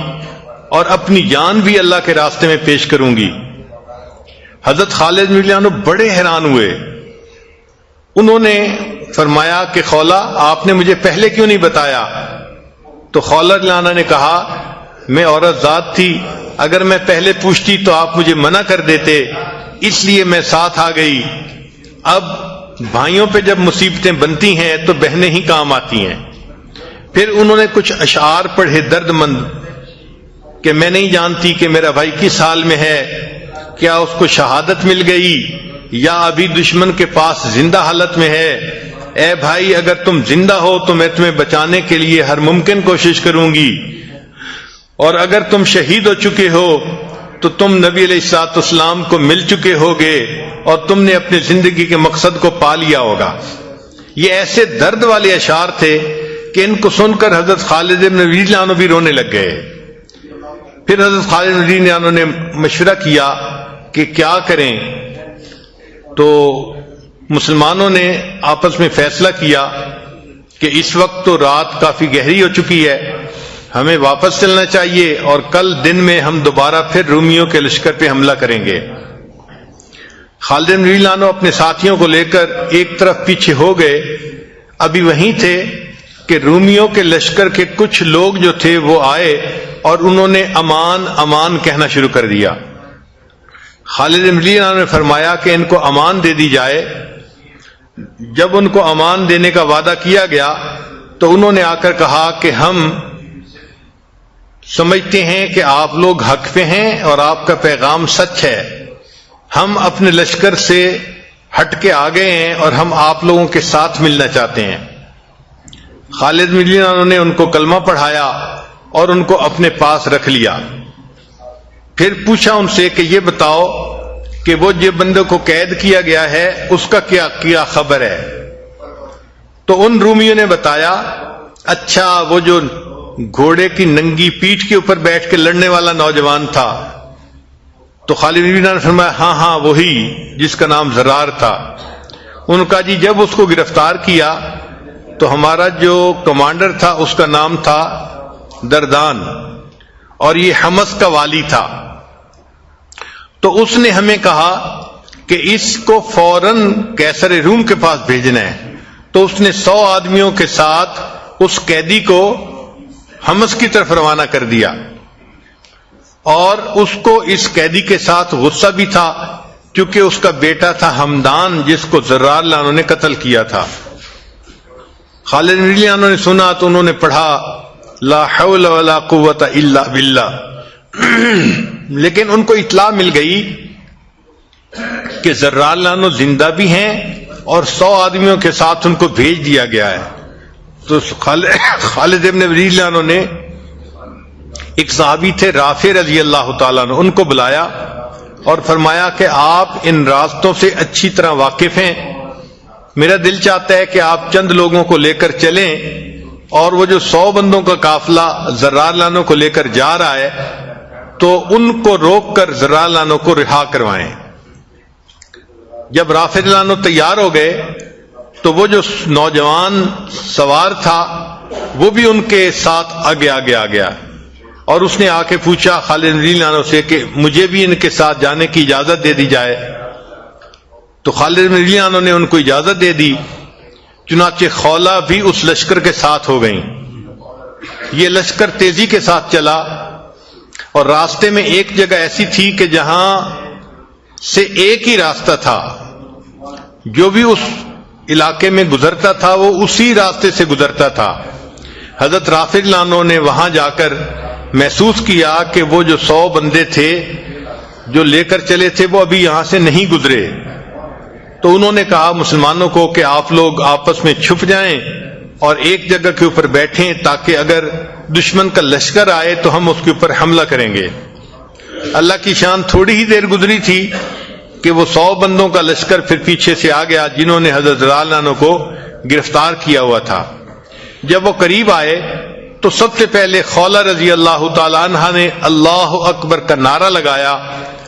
A: اور اپنی جان بھی اللہ کے راستے میں پیش کروں گی. حضرت خالد رضی اللہ عنہ بڑے حیران ہوئے. انہوں نے فرمایا کہ خولہ، آپ نے مجھے پہلے کیوں نہیں بتایا؟ تو خولہ رضی اللہ عنہ نے کہا، میں عورت ذات تھی، اگر میں پہلے پوچھتی تو آپ مجھے منع کر دیتے، اس لیے میں ساتھ آ گئی. اب بھائیوں پہ جب مصیبتیں بنتی ہیں تو بہنیں ہی کام آتی ہیں. پھر انہوں نے کچھ اشعار پڑھے درد مند کہ میں نہیں جانتی کہ میرا بھائی کس حال میں ہے، کیا اس کو شہادت مل گئی یا ابھی دشمن کے پاس زندہ حالت میں ہے. اے بھائی، اگر تم زندہ ہو تو میں تمہیں بچانے کے لیے ہر ممکن کوشش کروں گی، اور اگر تم شہید ہو چکے ہو تو تم نبی علیہ الصلوۃ والسلام کو مل چکے ہوگے اور تم نے اپنی زندگی کے مقصد کو پا لیا ہوگا. یہ ایسے درد والے اشعار تھے کہ ان کو سن کر حضرت خالد بن رضی اللہ عنہ بھی رونے لگ گئے. پھر حضرت خالد رضی اللہ عنہ نے مشورہ کیا کہ کیا کریں. تو مسلمانوں نے آپس میں فیصلہ کیا کہ اس وقت تو رات کافی گہری ہو چکی ہے، ہمیں واپس چلنا چاہیے اور کل دن میں ہم دوبارہ پھر رومیوں کے لشکر پہ حملہ کریں گے. خالد رضی اللہ عنہ اپنے ساتھیوں کو لے کر ایک طرف پیچھے ہو گئے. ابھی وہیں تھے کہ رومیوں کے لشکر کے کچھ لوگ جو تھے وہ آئے اور انہوں نے امان امان کہنا شروع کر دیا. خالد رضی اللہ عنہ نے فرمایا کہ ان کو امان دے دی جائے. جب ان کو امان دینے کا وعدہ کیا گیا تو انہوں نے آ کر کہا کہ ہم سمجھتے ہیں کہ آپ لوگ حق پہ ہیں اور آپ کا پیغام سچ ہے. ہم اپنے لشکر سے ہٹ کے آ گئے ہیں اور ہم آپ لوگوں کے ساتھ ملنا چاہتے ہیں. خالد رضی اللہ عنہ نے ان کو کلمہ پڑھایا اور ان کو اپنے پاس رکھ لیا. پھر پوچھا ان سے کہ یہ بتاؤ کہ وہ جو بندے کو قید کیا گیا ہے اس کا کیا خبر ہے؟ تو ان رومیوں نے بتایا اچھا وہ جو گھوڑے کی ننگی پیٹھ کے اوپر بیٹھ کے لڑنے والا نوجوان تھا. تو خالد بن ولید نے فرمایا ہاں وہی جس کا نام زرار تھا. ان کا جی جب اس کو گرفتار کیا تو ہمارا جو کمانڈر تھا اس کا نام تھا دردان اور یہ حمص کا والی تھا. تو اس نے ہمیں کہا کہ اس کو فوراً قیصر روم کے پاس بھیجنا ہے. تو اس نے 100 آدمیوں کے ساتھ اس قیدی کو حمص کی طرف روانہ کر دیا. اور اس کو اس قیدی کے ساتھ غصہ بھی تھا کیونکہ اس کا بیٹا تھا حمدان جس کو زرار لانوں نے قتل کیا تھا. خالد بن ولید نے سنا تو انہوں نے پڑھا لا حول ولا قوت الا باللہ. لیکن ان کو اطلاع مل گئی کہ زرار لانو زندہ بھی ہیں اور 100 آدمیوں کے ساتھ ان کو بھیج دیا گیا ہے. تو خالد بن ولید لانو نے ایک صحابی تھے رافع رضی اللہ تعالیٰ عنہ، ان کو بلایا اور فرمایا کہ آپ ان راستوں سے اچھی طرح واقف ہیں، میرا دل چاہتا ہے کہ آپ چند لوگوں کو لے کر چلیں اور وہ جو 100 بندوں کا قافلہ زرار لانوں کو لے کر جا رہا ہے تو ان کو روک کر زرار لانوں کو رہا کروائیں. جب رافع لانو تیار ہو گئے تو وہ جو نوجوان سوار تھا وہ بھی ان کے ساتھ آگے آ گیا اور اس نے آ کے پوچھا خالد بن ولید عنہ سے کہ مجھے بھی ان کے ساتھ جانے کی اجازت دے دی جائے. تو خالد بن ولید عنہ نے ان کو اجازت دے دی. چنانچہ خولہ بھی اس لشکر کے ساتھ ہو گئیں. یہ لشکر تیزی کے ساتھ چلا اور راستے میں ایک جگہ ایسی تھی کہ جہاں سے ایک ہی راستہ تھا، جو بھی اس علاقے میں گزرتا تھا وہ اسی راستے سے گزرتا تھا. حضرت رافع لانو نے وہاں جا کر محسوس کیا کہ وہ جو 100 بندے تھے جو لے کر چلے تھے وہ ابھی یہاں سے نہیں گزرے. تو انہوں نے کہا مسلمانوں کو کہ آپ لوگ آپس میں چھپ جائیں اور ایک جگہ کے اوپر بیٹھیں تاکہ اگر دشمن کا لشکر آئے تو ہم اس کے اوپر حملہ کریں گے. اللہ کی شان تھوڑی ہی دیر گزری تھی کہ وہ 100 بندوں کا لشکر پھر پیچھے سے آ گیا جنہوں نے حضرت زرار عنہ کو گرفتار کیا ہوا تھا. جب وہ قریب آئے تو سب سے پہلے خولہ رضی اللہ تعالی عنہ نے اللہ اکبر کا نعرہ لگایا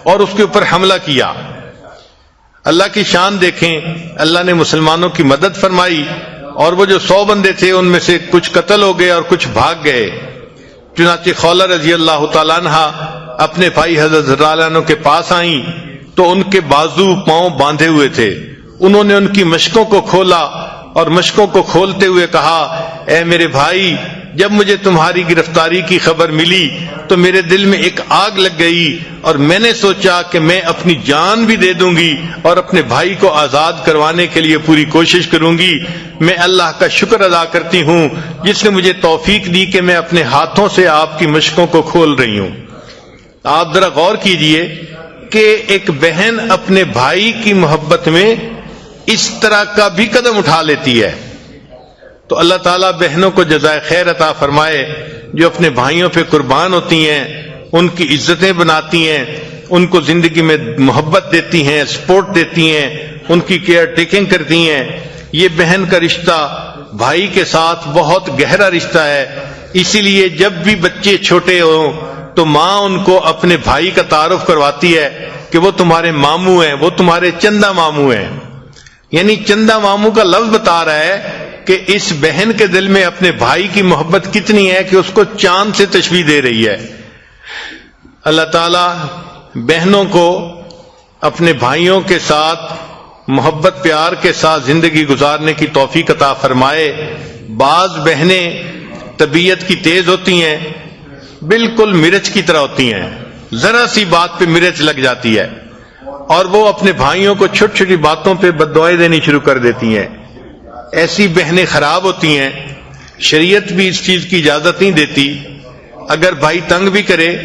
A: اور اس کے اوپر حملہ کیا. اللہ کی شان دیکھیں، اللہ نے مسلمانوں کی مدد فرمائی اور وہ جو 100 بندے تھے ان میں سے کچھ قتل ہو گئے اور کچھ بھاگ گئے. چنانچہ خولہ رضی اللہ تعالی عنہ اپنے بھائی حضرت زرار عنہ کے پاس آئیں تو ان کے بازو پاؤں باندھے ہوئے تھے. انہوں نے ان کی مشکوں کو کھولا اور مشکوں کو کھولتے ہوئے کہا اے میرے بھائی، جب مجھے تمہاری گرفتاری کی خبر ملی تو میرے دل میں ایک آگ لگ گئی اور میں نے سوچا کہ میں اپنی جان بھی دے دوں گی اور اپنے بھائی کو آزاد کروانے کے لیے پوری کوشش کروں گی. میں اللہ کا شکر ادا کرتی ہوں جس نے مجھے توفیق دی کہ میں اپنے ہاتھوں سے آپ کی مشکوں کو کھول رہی ہوں. آپ ذرا غور کیجئے کہ ایک بہن اپنے بھائی کی محبت میں اس طرح کا بھی قدم اٹھا لیتی ہے. تو اللہ تعالیٰ بہنوں کو جزائے خیر عطا فرمائے جو اپنے بھائیوں پہ قربان ہوتی ہیں، ان کی عزتیں بناتی ہیں، ان کو زندگی میں محبت دیتی ہیں، سپورٹ دیتی ہیں، ان کی کیئر ٹیکنگ کرتی ہیں. یہ بہن کا رشتہ بھائی کے ساتھ بہت گہرا رشتہ ہے. اسی لیے جب بھی بچے چھوٹے ہوں تو ماں ان کو اپنے بھائی کا تعارف کرواتی ہے کہ وہ تمہارے ماموں ہیں، وہ تمہارے چندہ ماموں ہیں. یعنی چندہ ماموں کا لفظ بتا رہا ہے کہ اس بہن کے دل میں اپنے بھائی کی محبت کتنی ہے کہ اس کو چاند سے تشبیہ دے رہی ہے. اللہ تعالی بہنوں کو اپنے بھائیوں کے ساتھ محبت پیار کے ساتھ زندگی گزارنے کی توفیق عطا فرمائے. بعض بہنیں طبیعت کی تیز ہوتی ہیں، بالکل مرچ کی طرح ہوتی ہیں، ذرا سی بات پہ مرچ لگ جاتی ہے اور وہ اپنے بھائیوں کو چھوٹی چھوٹی باتوں پہ بددعائیں دینی شروع کر دیتی ہیں. ایسی بہنیں خراب ہوتی ہیں. شریعت بھی اس چیز کی اجازت نہیں دیتی. اگر بھائی تنگ بھی کرے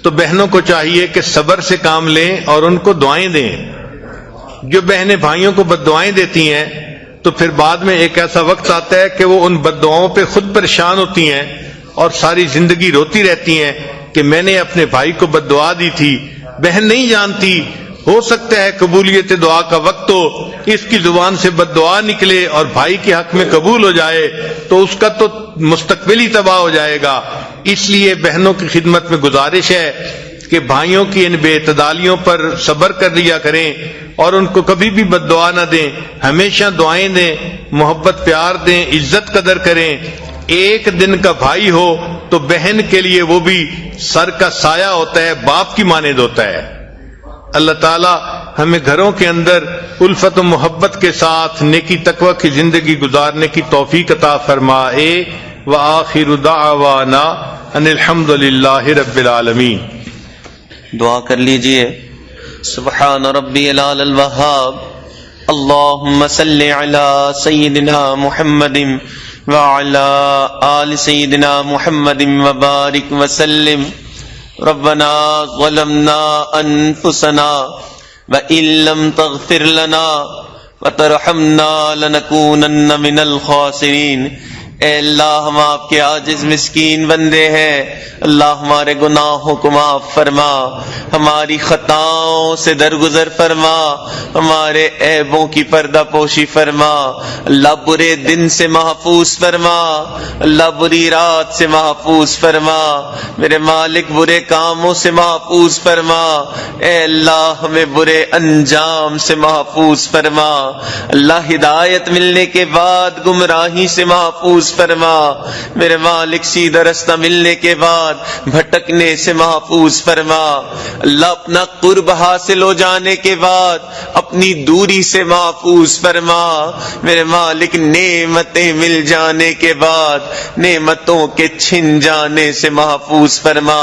A: تو بہنوں کو چاہیے کہ صبر سے کام لیں اور ان کو دعائیں دیں. جو بہنیں بھائیوں کو بددعائیں دیتی ہیں تو پھر بعد میں ایک ایسا وقت آتا ہے کہ وہ ان بددعاؤں پہ خود پریشان ہوتی ہیں اور ساری زندگی روتی رہتی ہیں کہ میں نے اپنے بھائی کو بددعا دی تھی. بہن نہیں جانتی ہو سکتا ہے قبولیت دعا کا وقت ہو، اس کی زبان سے بد دعا نکلے اور بھائی کے حق میں قبول ہو جائے تو اس کا تو مستقبل ہی تباہ ہو جائے گا۔ اس لیے بہنوں کی خدمت میں گزارش ہے کہ بھائیوں کی ان بے اعتدالیوں پر صبر کر لیا کریں اور ان کو کبھی بھی بد دعا نہ دیں، ہمیشہ دعائیں دیں، محبت پیار دیں، عزت قدر کریں۔ ایک دن کا بھائی ہو تو بہن کے لیے وہ بھی سر کا سایہ ہوتا ہے، باپ کی مانند ہوتا ہے۔ اللہ تعالی ہمیں گھروں کے اندر الفت و محبت کے ساتھ نیکی تقوی کی زندگی گزارنے کی توفیق عطا فرمائے۔ وآخر دعوانا ان الحمد للہ رب العالمین۔
B: دعا کر لیجئے۔ سبحان ربی العلی الوہاب، اللہم صلی علی سیدنا محمد وعلی آل سیدنا محمد وبارک وسلم۔ ربنا ظلمنا انفسنا وإن لم تغفر لنا وترحمنا لنکونن من الخاسرین۔ اے اللہ ہم آپ کے عاجز مسکین بندے ہیں، اللہ ہمارے گناہوں کو معاف فرما، ہماری خطاؤں سے درگزر فرما، ہمارے عیبوں کی پردہ پوشی فرما، اللہ برے دن سے محفوظ فرما، اللہ بری رات سے محفوظ فرما، میرے مالک برے کاموں سے محفوظ فرما، اے اللہ ہمیں برے انجام سے محفوظ فرما، اللہ ہدایت ملنے کے بعد گمراہی سے محفوظ فرما، میرے مالک سیدھا رستہ ملنے کے بعد بھٹکنے سے محفوظ فرما، اللہ اپنا قرب حاصل ہو جانے کے بعد اپنی دوری سے محفوظ فرما، میرے مالک نعمتیں مل جانے کے بعد نعمتوں کے چھن جانے سے محفوظ فرما،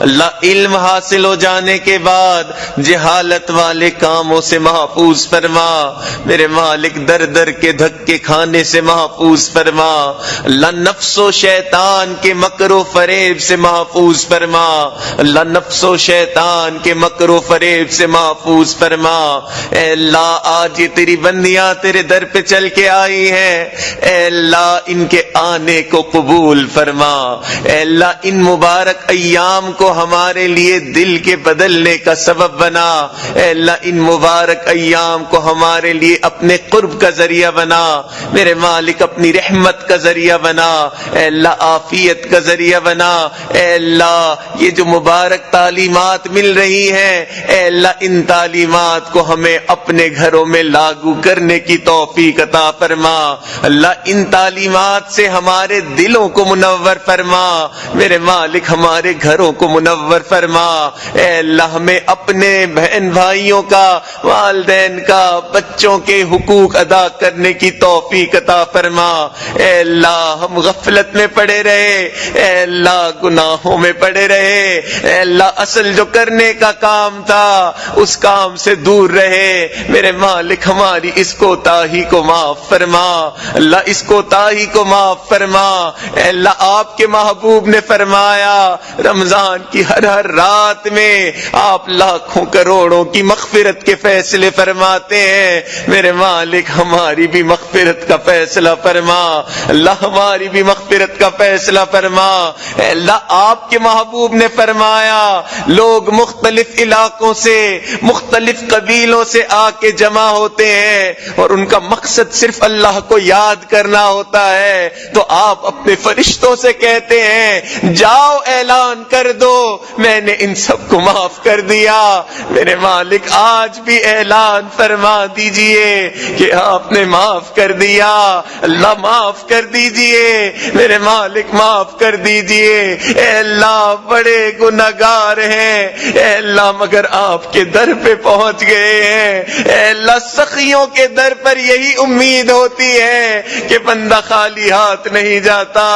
B: اللہ علم حاصل ہو جانے کے بعد جہالت والے کاموں سے محفوظ فرما، میرے مالک در در کے دھکے کھانے سے محفوظ فرما، اللہ نفس و شیطان کے مکر و فریب سے محفوظ فرما، اللہ نفس و شیطان کے مکر و فریب سے محفوظ فرما، اے اللہ آج یہ تیری بندیاں تیرے در پہ چل کے آئی ہیں، اے اللہ ان کے آنے کو قبول فرما، اے اللہ ان مبارک ایام کو ہمارے لیے دل کے بدلنے کا سبب بنا، اے اللہ ان مبارک ایام کو ہمارے لیے اپنے قرب کا ذریعہ بنا، میرے مالک اپنی رحمت کا ذریعہ بنا، اے اللہ عافیت کا ذریعہ بنا، اے اللہ یہ جو مبارک تعلیمات مل رہی ہیں، اے اللہ ان تعلیمات کو ہمیں اپنے گھروں میں لاگو کرنے کی توفیق عطا فرما، اللہ ان تعلیمات سے ہمارے دلوں کو منور فرما، میرے مالک ہمارے گھروں کو منور فرما، اے اللہ ہمیں اپنے بہن بھائیوں کا، والدین کا، بچوں کے حقوق ادا کرنے کی توفیق عطا فرما، اے اللہ ہم غفلت میں پڑے رہے، اے اللہ گناہوں میں پڑے رہے، اے اللہ اصل جو کرنے کا کام تھا اس کام سے دور رہے، میرے مالک ہماری اس کوتاہی کو معاف فرما، اللہ اس کوتاہی کو معاف فرما، اے اللہ آپ کے محبوب نے فرمایا رمضان کی ہر رات میں آپ لاکھوں کروڑوں کی مغفرت کے فیصلے فرماتے ہیں، میرے مالک ہماری بھی مغفرت کا فیصلہ فرما، اللہ ہماری بھی مغفرت کا فیصلہ فرما، اے اللہ آپ کے محبوب نے فرمایا لوگ مختلف علاقوں سے، مختلف قبیلوں سے آ کے جمع ہوتے ہیں اور ان کا مقصد صرف اللہ کو یاد کرنا ہوتا ہے، تو آپ اپنے فرشتوں سے کہتے ہیں جاؤ اعلان کر دو میں نے ان سب کو معاف کر دیا، میرے مالک آج بھی اعلان فرما دیجئے کہ آپ نے معاف کر دیا، اللہ معاف کر دیجئے، میرے مالک معاف کر دیجئے، اے اللہ بڑے گناہگار ہیں، اے اللہ مگر آپ کے در پہ پہنچ گئے ہیں، اے اللہ سخیوں کے در پر یہی امید ہوتی ہے کہ بندہ خالی ہاتھ نہیں جاتا،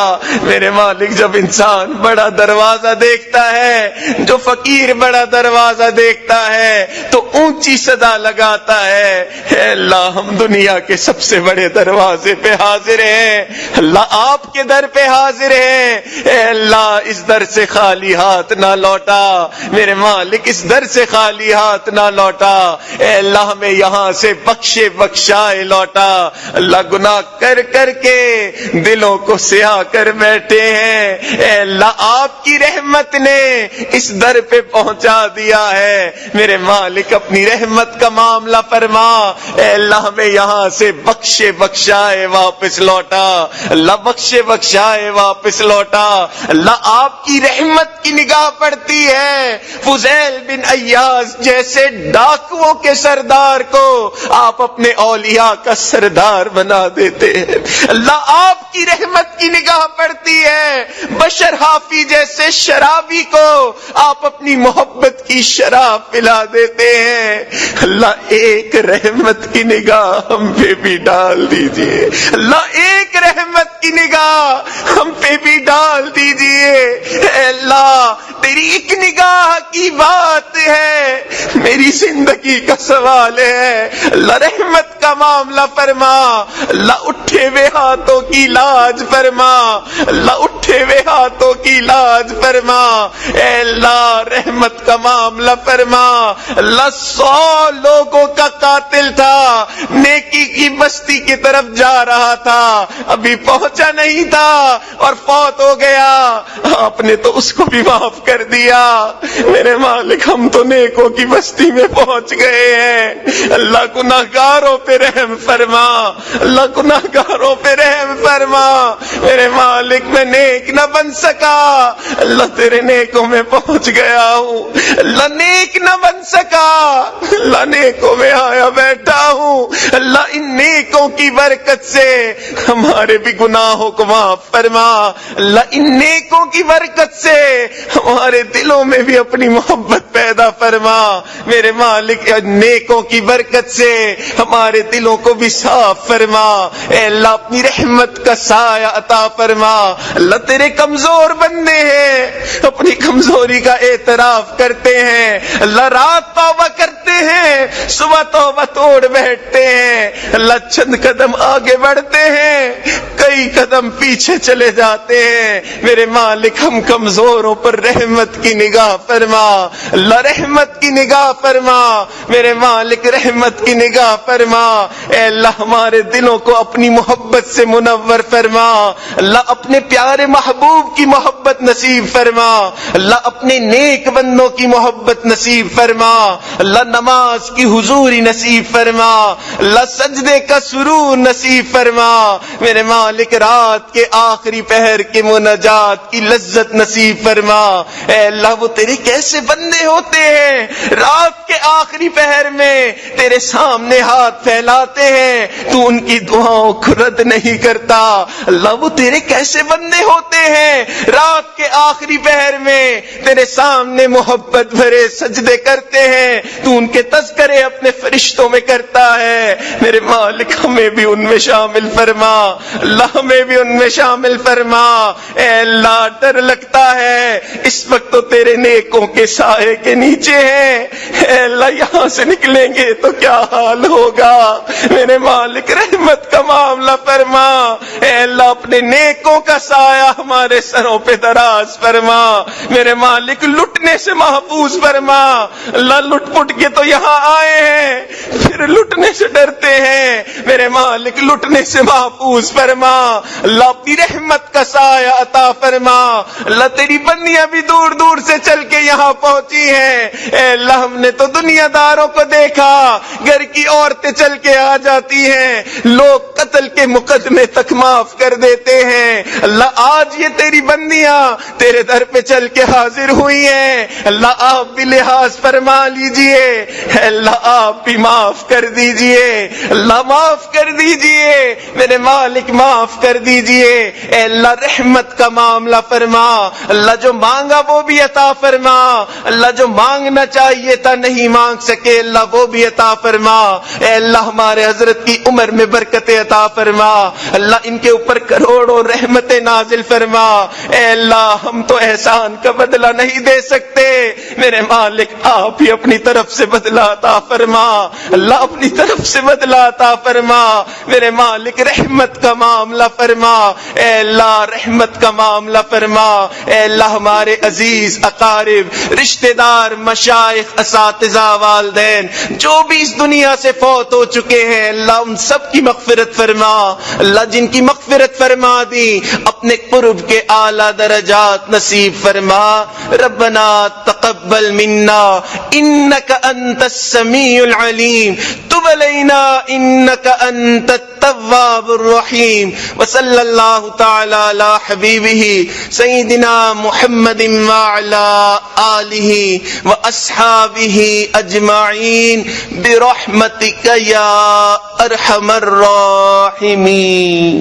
B: میرے مالک جب انسان بڑا دروازہ دیکھتا ہے، جو فقیر بڑا دروازہ دیکھتا ہے تو اونچی صدا لگاتا ہے، اے اللہ ہم دنیا کے سب سے بڑے دروازے پہ حاضر ہیں، اللہ آپ کے در پہ حاضر ہیں، اے اللہ اس در سے خالی ہاتھ نہ لوٹا، میرے مالک اس در سے خالی ہاتھ نہ لوٹا، اے اللہ ہمیں یہاں سے بخشے بخشائے لوٹا۔ اللہ گناہ کر کر کے دلوں کو سیاہ کر بیٹھے ہیں، اے اللہ آپ کی رحمت نے اس در پہ پہنچا دیا ہے، میرے مالک اپنی رحمت کا معاملہ فرما، اے اللہ ہمیں یہاں سے بخشے بخشائے واپس لوٹا، اللہ بخشے بخشائے واپس لوٹا۔ اللہ آپ کی رحمت کی نگاہ پڑتی ہے، فضیل بن ایاز جیسے ڈاکوؤں کے سردار کو آپ اپنے اولیاء کا سردار بنا دیتے ہیں۔ اللہ آپ کی رحمت کی نگاہ پڑتی ہے، بشر حافی جیسے شرابی کو آپ اپنی محبت کی شراب پلا دیتے ہیں۔ اللہ ایک رحمت کی نگاہ ہم پہ بھی ڈال دیجئے، اللہ ایک رحمت کی نگاہ ہم پہ بھی ڈال دیجئے، اے اللہ تیری ایک نگاہ کی بات ہے، میری زندگی کا سوال ہے، اللہ رحمت کا معاملہ فرما، اللہ اٹھے ہوئے ہاتھوں کی لاج فرما، اللہ اٹھے ہوئے ہاتھوں کی لاج فرما، اے اللہ رحمت کا معاملہ فرما۔ اللہ 100 لوگوں کا قاتل تھا، نیکی کی بستی کی طرف جا رہا تھا، ابھی پہنچا نہیں تھا اور فوت ہو گیا، آپ نے تو اس کو بھی معاف کر دیا، میرے مالک ہم تو نیکوں کی بستی میں پہنچ گئے ہیں، اللہ گناہگاروں پہ رحم فرما، اللہ گناہگاروں پہ رحم فرما، میرے مالک میں نیک نہ بن سکا، اللہ تیرے نیکوں میں پہنچ گیا ہوں، اللہ نیک نہ بن سکا، اللہ نیکوں میں آیا بیٹھا ہوں، اللہ ان نیکوں کی برکت سے ہمارے بھی گناہوں کو معاف فرما، اللہ ان نیکوں کی برکت سے ہمارے دلوں میں بھی اپنی محبت پیدا فرما، میرے مالک نیکوں کی برکت سے ہمارے دلوں کو بھی صاف فرما، اے اللہ اپنی رحمت کا سایہ عطا فرما۔ اللہ تیرے کمزور بندے ہیں، اپنی کمزوری کا اعتراف کرتے ہیں، اللہ رات توبہ کرتے ہیں، صبح توبہ توڑ بیٹھتے ہیں، اللہ چند قدم آگے بڑھتے ہیں، کئی قدم پیچھے چلے جاتے ہیں، میرے مالک ہم کمزوروں پر رحمت کی نگاہ فرما، اللہ رحمت کی نگاہ فرما، میرے مالک رحمت کی نگاہ فرما، اے اللہ ہمارے دلوں کو اپنی محبت سے منور فرما، اللہ اپنے پیارے محبوب کی محبت نصیب فرما، اللہ اپنے نیک بندوں کی محبت نصیب فرما، اللہ نماز کی حضوری نصیب فرما، اللہ سجدے کا سرور نصیب فرما، میرے مالک رات کے آخری پہر کے مناجات کی لذت نصیب فرما، اے اللہ وہ تیرے کیسے بندے ہوتے ہیں، رات کے آخری پہر میں تیرے سامنے ہاتھ پھیلاتے ہیں، تو ان کی دعاؤں کو رد نہیں کرتا، اللہ وہ تیرے کیسے بندے ہوتے ہیں، رات کے آخری پہر میں تیرے سامنے محبت بھرے سجدے کرتے ہیں، تو ان کے تذکرے اپنے فرشتوں میں کرتا ہے، میرے مالک ہمیں بھی ان میں شامل فرما، اللہ ہمیں بھی ان میں شامل فرما، اے اللہ ڈر لگتا ہے اس وقت تو تیرے نیکوں کے سائے کے نیچے ہیں، اے اللہ یہاں سے نکلیں گے تو کیا حال ہوگا، میرے مالک رحمت کا معاملہ فرما، اے اللہ اپنے نیکوں کا سایہ ہمارے سروں پہ دراز فرما، میرے مالک لٹنے سے محفوظ فرما، اللہ لٹ پٹ کے تو یہاں آئے ہیں پھر لٹنے سے ڈرتے ہیں، میرے مالک لٹنے سے محفوظ فرما، اللہ اپنی رحمت کا سایہ عطا فرما، اللہ تیری بندیاں بھی دور دور سے چل کے یہاں پہنچی ہیں، اے اللہ ہم نے تو دنیا داروں کو دیکھا گھر کی عورتیں چل کے آ جاتی ہیں، لوگ قتل کے مقدمے تک معاف کر دیتے ہیں، اللہ آج یہ تیری بندیاں تیرے در پہ چل کے حاضر ہوئی ہیں، اللہ آپ بھی لحاظ فرما لیجئے، اے اللہ آپ بھی معاف کر دیجئے، اللہ معاف کر دیجئے، میرے مالک معاف کر دیجئے، اے اللہ رحمت کا معاملہ فرما، اللہ جو مانگا وہ بھی عطا فرما، اللہ جو مانگنا چاہیے تھا نہیں مانگ سکے اللہ وہ بھی عطا فرما، اے اللہ ہمارے حضرت کی عمر میں برکت عطا فرما، اللہ اللہ ان کے اوپر کروڑوں رحمتیں نازل فرما. اے اللہ ہم تو احسان کا بدلہ نہیں دے سکتے، میرے مالک آپ ہی اپنی طرف سے بدلہ عطا فرما. اللہ اپنی طرف سے بدلہ عطا فرما. میرے مالک رحمت کا معاملہ فرما. اے اللہ رحمت کا معاملہ فرما. اے اللہ ہمارے عزیز اقارب، رشتہ دار، مشائخ، اساتذہ، والدین جو بھی اس دنیا سے فوت ہو چکے ہیں، اللہ ان سب کی مغفرت فرما. اللہ جن کی مغفرت فرما دی اپنے قرب کے اعلیٰ درجات نصیب فرما. ربنا تقبل منا انك انت السميع العليم تب علينا انك انت التواب الرحيم. وصلى الله تعالى على حبيبه سيدنا محمد وعلى آله وأصحابه أجمعين برحمتك يا أرحم الراحمين.